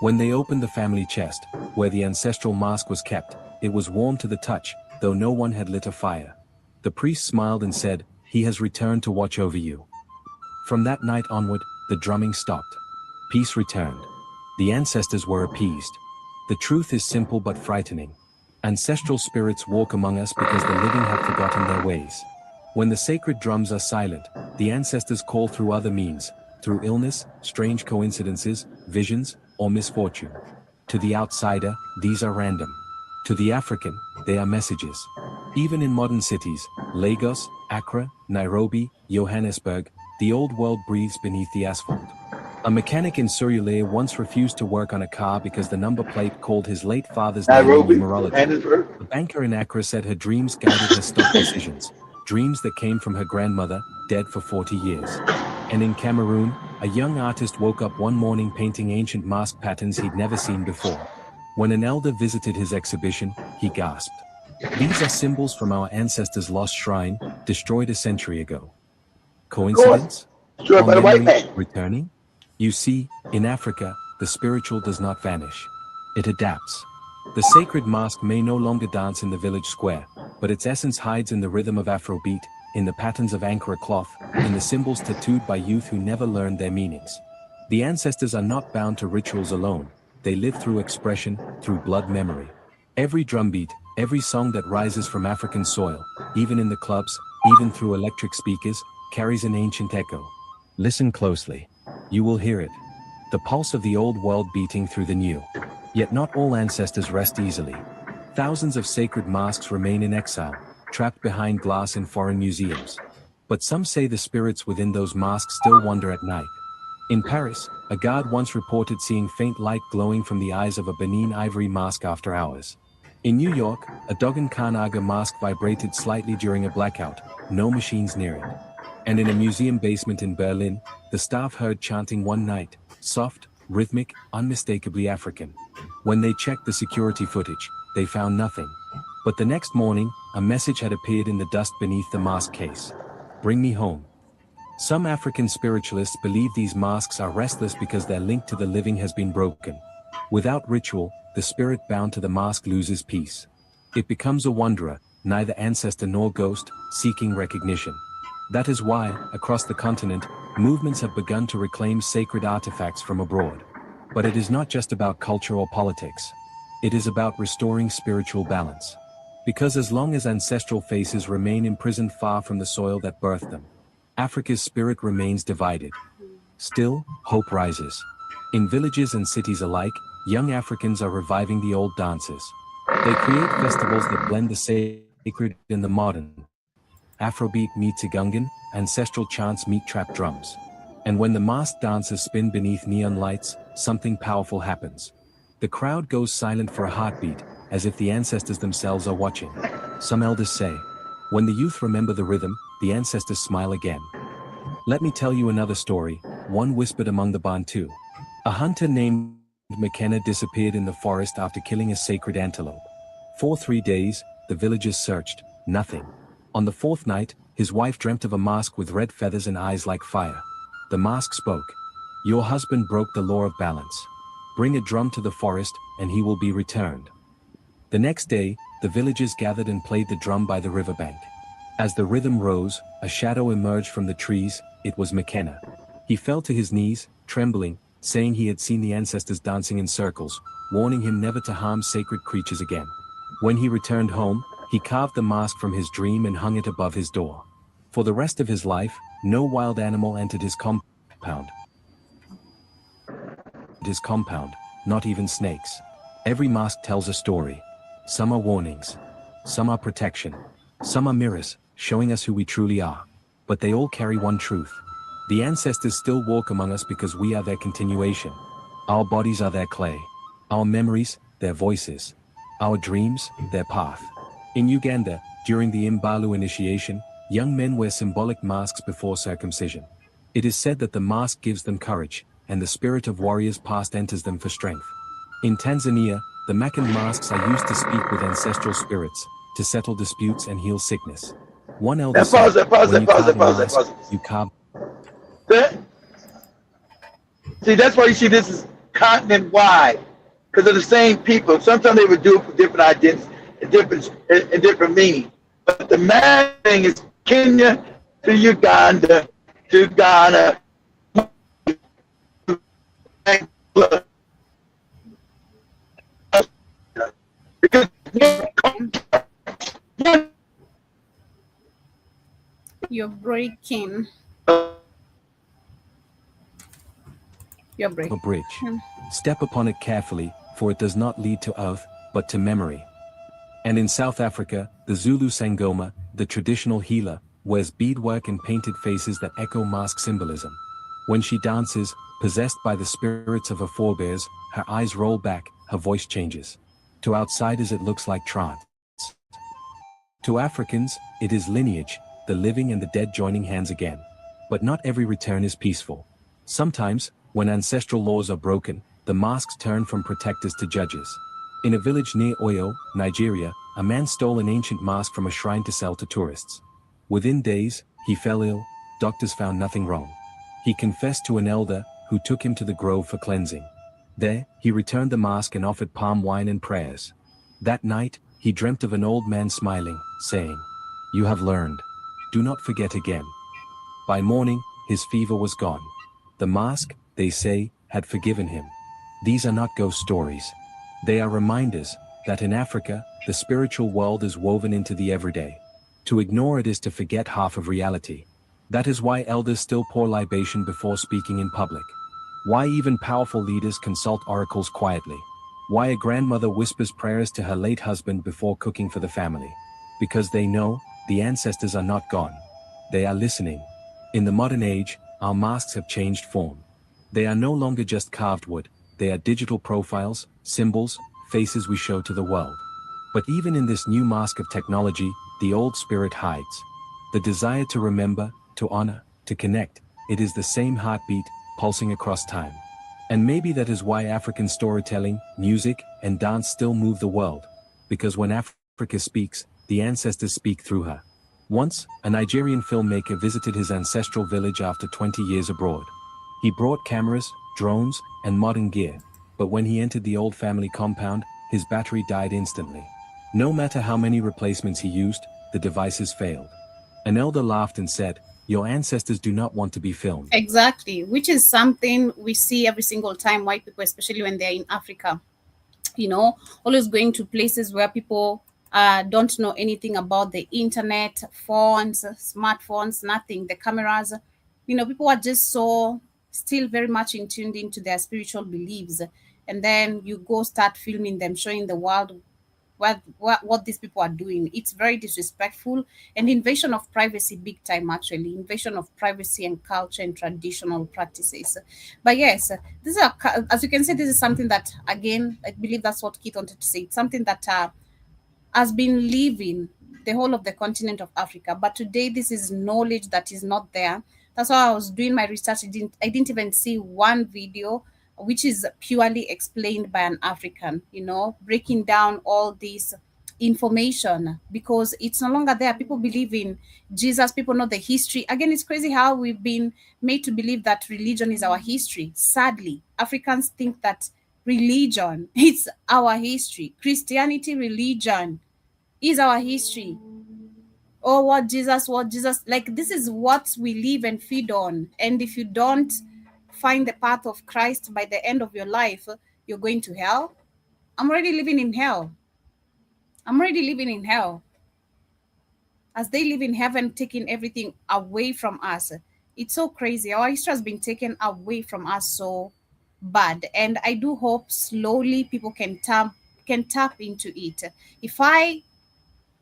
When they opened the family chest, where the ancestral mask was kept, it was warm to the touch, though no one had lit a fire. The priest smiled and said, "He has returned to watch over you." From that night onward, the drumming stopped. Peace returned. The ancestors were appeased. The truth is simple but frightening. Ancestral spirits walk among us because the living have forgotten their ways. When the sacred drums are silent, the ancestors call through other means, through illness, strange coincidences, visions, or misfortune. To the outsider, these are random. To the African, they are messages. Even in modern cities, Lagos, Accra, Nairobi, Johannesburg, the old world breathes beneath the asphalt. A mechanic in Surulere once refused to work on a car because the number plate called his late father's name in numerology. A banker in Accra said her dreams guided her stock decisions, dreams that came from her grandmother, dead for 40 years. And in Cameroon, a young artist woke up one morning painting ancient mask patterns he'd never seen before. When an elder visited his exhibition, he gasped. These are symbols from our ancestors' lost shrine, destroyed a century ago. Coincidence? Destroyed by the white man. Returning? You see, in Africa, the spiritual does not vanish. It adapts. The sacred mask may no longer dance in the village square, but its essence hides in the rhythm of Afrobeat, in the patterns of Ankara cloth, in the symbols tattooed by youth who never learned their meanings. The ancestors are not bound to rituals alone. They live through expression, through blood memory. Every drumbeat, every song that rises from African soil, even in the clubs, even through electric speakers, carries an ancient echo. Listen closely. You will hear it. the pulse of the old world beating through the new. Yet not all ancestors rest easily. Thousands of sacred masks remain in exile, trapped behind glass in foreign museums. But some say the spirits within those masks still wander at night. In Paris, a guard once reported seeing faint light glowing from the eyes of a Benin ivory mask after hours. In New York, a Dogon Kanaga mask vibrated slightly during a blackout, no machines near it. And in a museum basement in Berlin, the staff heard chanting one night, soft, rhythmic, unmistakably African. When they checked the security footage, they found nothing. But the next morning, a message had appeared in the dust beneath the mask case. Bring me home. Some African spiritualists believe these masks are restless because their link to the living has been broken. Without ritual, the spirit bound to the mask loses peace. It becomes a wanderer, neither ancestor nor ghost, seeking recognition. That is why, across the continent, movements have begun to reclaim sacred artifacts from abroad. But it is not just about culture or politics. It is about restoring spiritual balance. Because as long as ancestral faces remain imprisoned far from the soil that birthed them, Africa's spirit remains divided. Still, hope rises. In villages and cities alike, young Africans are reviving the old dances. They create festivals that blend the sacred and the modern. Afrobeat meets Igungan, ancestral chants meet trap drums. And when the masked dancers spin beneath neon lights, something powerful happens. The crowd goes silent for a heartbeat, as if the ancestors themselves are watching. Some elders say, when the youth remember the rhythm, the ancestors smile again. Let me tell you another story, one whispered among the Bantu. A hunter named McKenna disappeared in the forest after killing a sacred antelope. For 3 days, the villagers searched, nothing. On the 4th night, his wife dreamt of a mask with red feathers and eyes like fire. The mask spoke. Your husband broke the law of balance. Bring a drum to the forest, and he will be returned. The next day, the villagers gathered and played the drum by the riverbank. As the rhythm rose, a shadow emerged from the trees. It was McKenna. He fell to his knees, trembling, saying he had seen the ancestors dancing in circles, warning him never to harm sacred creatures again. When he returned home, he carved the mask from his dream and hung it above his door. For the rest of his life, no wild animal entered his compound. Not even snakes. Every mask tells a story. Some are warnings. Some are protection. Some are mirrors, showing us who we truly are. But they all carry one truth. The ancestors still walk among us because we are their continuation. Our bodies are their clay. Our memories, their voices. Our dreams, their path. In Uganda, during the Imbalu initiation, young men wear symbolic masks before circumcision. It is said that the mask gives them courage, and the spirit of warriors past enters them for strength. In Tanzania, the Makan masks are used to speak with ancestral spirits, to settle disputes and heal sickness. One elder said, you carve. See, that's why you see this is continent-wide, because of the same people. Sometimes they would do it for different identities and different meaning. But the main thing is Kenya to Uganda to Ghana. Because you're breaking. You're breaking. A bridge. Step upon it carefully, for it does not lead to earth, but to memory. And in South Africa, the Zulu Sangoma, the traditional healer, wears beadwork and painted faces that echo mask symbolism. When she dances, possessed by the spirits of her forebears, her eyes roll back, her voice changes. To outsiders it looks like trance. To Africans, it is lineage, the living and the dead joining hands again. But not every return is peaceful. Sometimes, when ancestral laws are broken, the masks turn from protectors to judges. In a village near Oyo, Nigeria, a man stole an ancient mask from a shrine to sell to tourists. Within days, he fell ill. Doctors found nothing wrong. He confessed to an elder, who took him to the grove for cleansing. There, he returned the mask and offered palm wine and prayers. That night, he dreamt of an old man smiling, saying, "You have learned. Do not forget again." By morning, his fever was gone. The mask, they say, had forgiven him. These are not ghost stories. They are reminders that in Africa, the spiritual world is woven into the everyday. To ignore it is to forget half of reality. That is why elders still pour libation before speaking in public. Why even powerful leaders consult oracles quietly. Why a grandmother whispers prayers to her late husband before cooking for the family. Because they know, the ancestors are not gone. They are listening. In the modern age, our masks have changed form. They are no longer just carved wood, they are digital profiles, symbols, faces we show to the world. But even in this new mask of technology, the old spirit hides. The desire to remember, to honor, to connect, it is the same heartbeat, pulsing across time. And maybe that is why African storytelling, music, and dance still move the world. Because when Africa speaks, the ancestors speak through her. Once, a Nigerian filmmaker visited his ancestral village after 20 years abroad. He brought cameras, drones, and modern gear. But when he entered the old family compound, his battery died instantly. No matter how many replacements he used, the devices failed. An elder laughed and said, "Your ancestors do not want to be filmed." Exactly, which is something we see every single time white people, especially when they're in Africa, always going to places where people don't know anything about the internet, phones, smartphones, nothing, the cameras. People are just so still very much in tuned into their spiritual beliefs. And then you go start filming them, showing the world what these people are doing. It's very disrespectful and invasion of privacy, big time, actually. Invasion of privacy and culture and traditional practices. But yes, this is as you can see, this is something that, again, I believe that's what Keith wanted to say. It's something that has been living the whole of the continent of Africa. But today, this is knowledge that is not there. That's why I was doing my research. I didn't even see one video which is purely explained by an African, breaking down all this information, because it's no longer there. People believe in Jesus. People know the history. Again, it's crazy how we've been made to believe that religion is our history. Sadly, Africans think that religion is our history. Christianity, religion is our history. Oh, what Jesus, like, this is what we live and feed on. And if you don't find the path of Christ by the end of your life, you're going to hell. I'm already living in hell. As they live in heaven, taking everything away from us. It's so crazy. Our history has been taken away from us so bad. And I do hope slowly people can tap into it. If I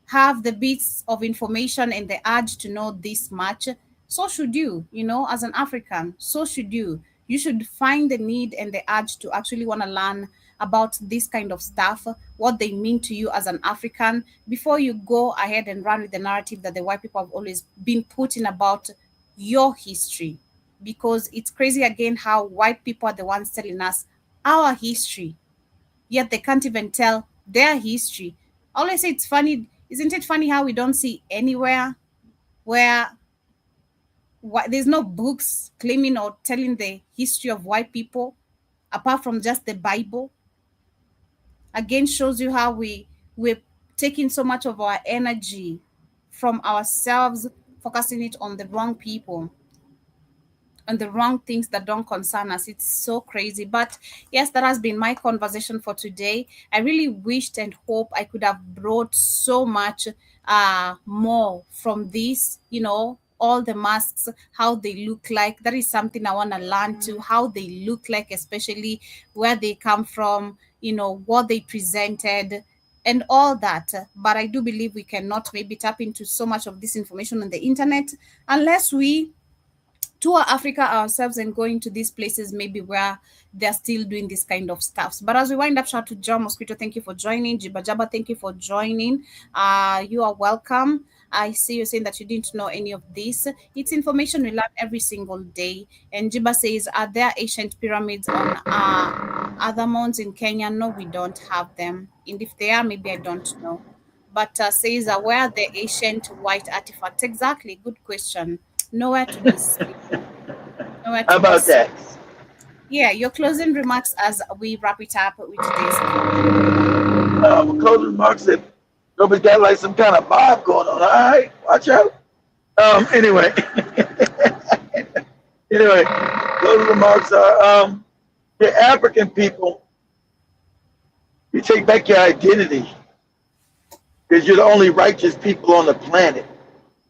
have the bits of information and the urge to know this much, so should you, as an African, so should you. You should find the need and the urge to actually want to learn about this kind of stuff, what they mean to you as an African, before you go ahead and run with the narrative that the white people have always been putting about your history. Because it's crazy, again, how white people are the ones telling us our history, yet they can't even tell their history. I always say it's funny. Isn't it funny how we don't see anywhere where there's no books claiming or telling the history of white people apart from just the Bible? Again, shows you how we're taking so much of our energy from ourselves, focusing it on the wrong people and the wrong things that don't concern us. It's so crazy. But yes, that has been my conversation for today. I really wished and hope I could have brought so much more from this, all the masks, how they look like. That is something I want to learn to, how they look like, especially where they come from, what they presented and all that. But I do believe we cannot maybe tap into so much of this information on the internet unless we tour Africa ourselves and going to these places maybe where they're still doing this kind of stuff. But as we wind up, shout out to John Mosquito, thank you for joining. Jiba Jaba, thank you for joining. You are welcome. I see you saying that you didn't know any of this. It's information we learn every single day. And Jiba says, are there ancient pyramids on other mounds in Kenya? No, we don't have them. And if they are, maybe I don't know. But says, where are the ancient white artifacts? Exactly, good question. Nowhere to be seen. How about that? Yeah, your closing remarks as we wrap it up with today's closing remarks that nobody's got like some kind of vibe going on. All right, watch out. Anyway, closing remarks are the African people, you take back your identity because you're the only righteous people on the planet.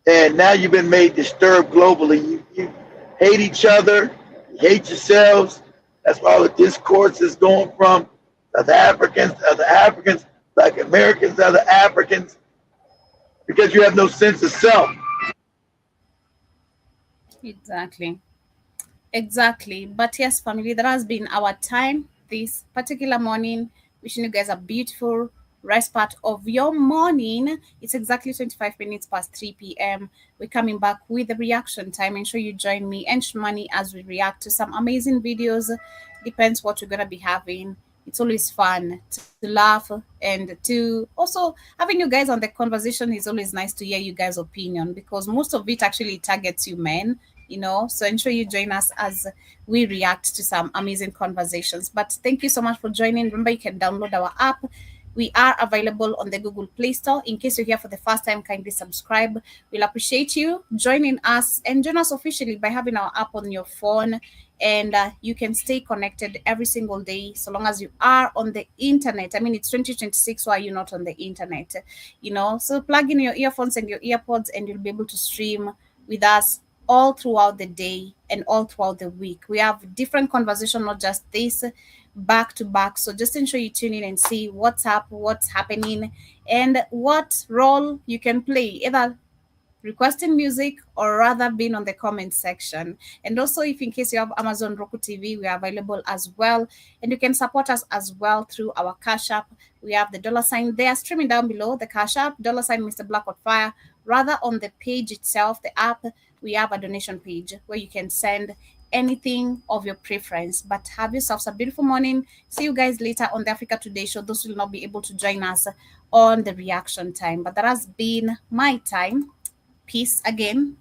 And now you've been made disturbed globally. You hate each other, you hate yourselves, That's why all the discourse is going from South Africans, other Africans, Black Americans, other Africans, because you have no sense of self. Exactly. But yes, family, that has been our time this particular morning. Wishing you guys a beautiful rest part of your morning. It's exactly 25 minutes past 3 p.m. We're coming back with the reaction time. Ensure you join me and Shmani as we react to some amazing videos. Depends what you're going to be having. It's always fun to laugh and to also having you guys on the conversation is always nice to hear you guys' opinion, because most of it actually targets you men, you know. So ensure you join us as we react to some amazing conversations. But thank you so much for joining. Remember, you can download our app. We are available on the Google Play Store. In case you're here for the first time, kindly subscribe. We'll appreciate you joining us, and join us officially by having our app on your phone. And you can stay connected every single day so long as you are on the internet. I mean, it's 2026. Why are you not on the internet? You know, so plug in your earphones and your earpods, and you'll be able to stream with us all throughout the day and all throughout the week. We have different conversation, not just this, back to back. So just ensure you tune in and see what's up, what's happening, and what role you can play, either requesting music or rather being on the comment section. And also, if in case you have Amazon Roku TV, we are available as well, and you can support us as well through our Cash App. We have the $ there streaming down below, the Cash App, $ Mr. Blackoutfire. Rather, on the page itself, the app, we have a donation page where you can send anything of your preference. But have yourselves a beautiful morning. See you guys later on the Africa Today show. Those will not be able to join us on the reaction time, but that has been my time. Peace again.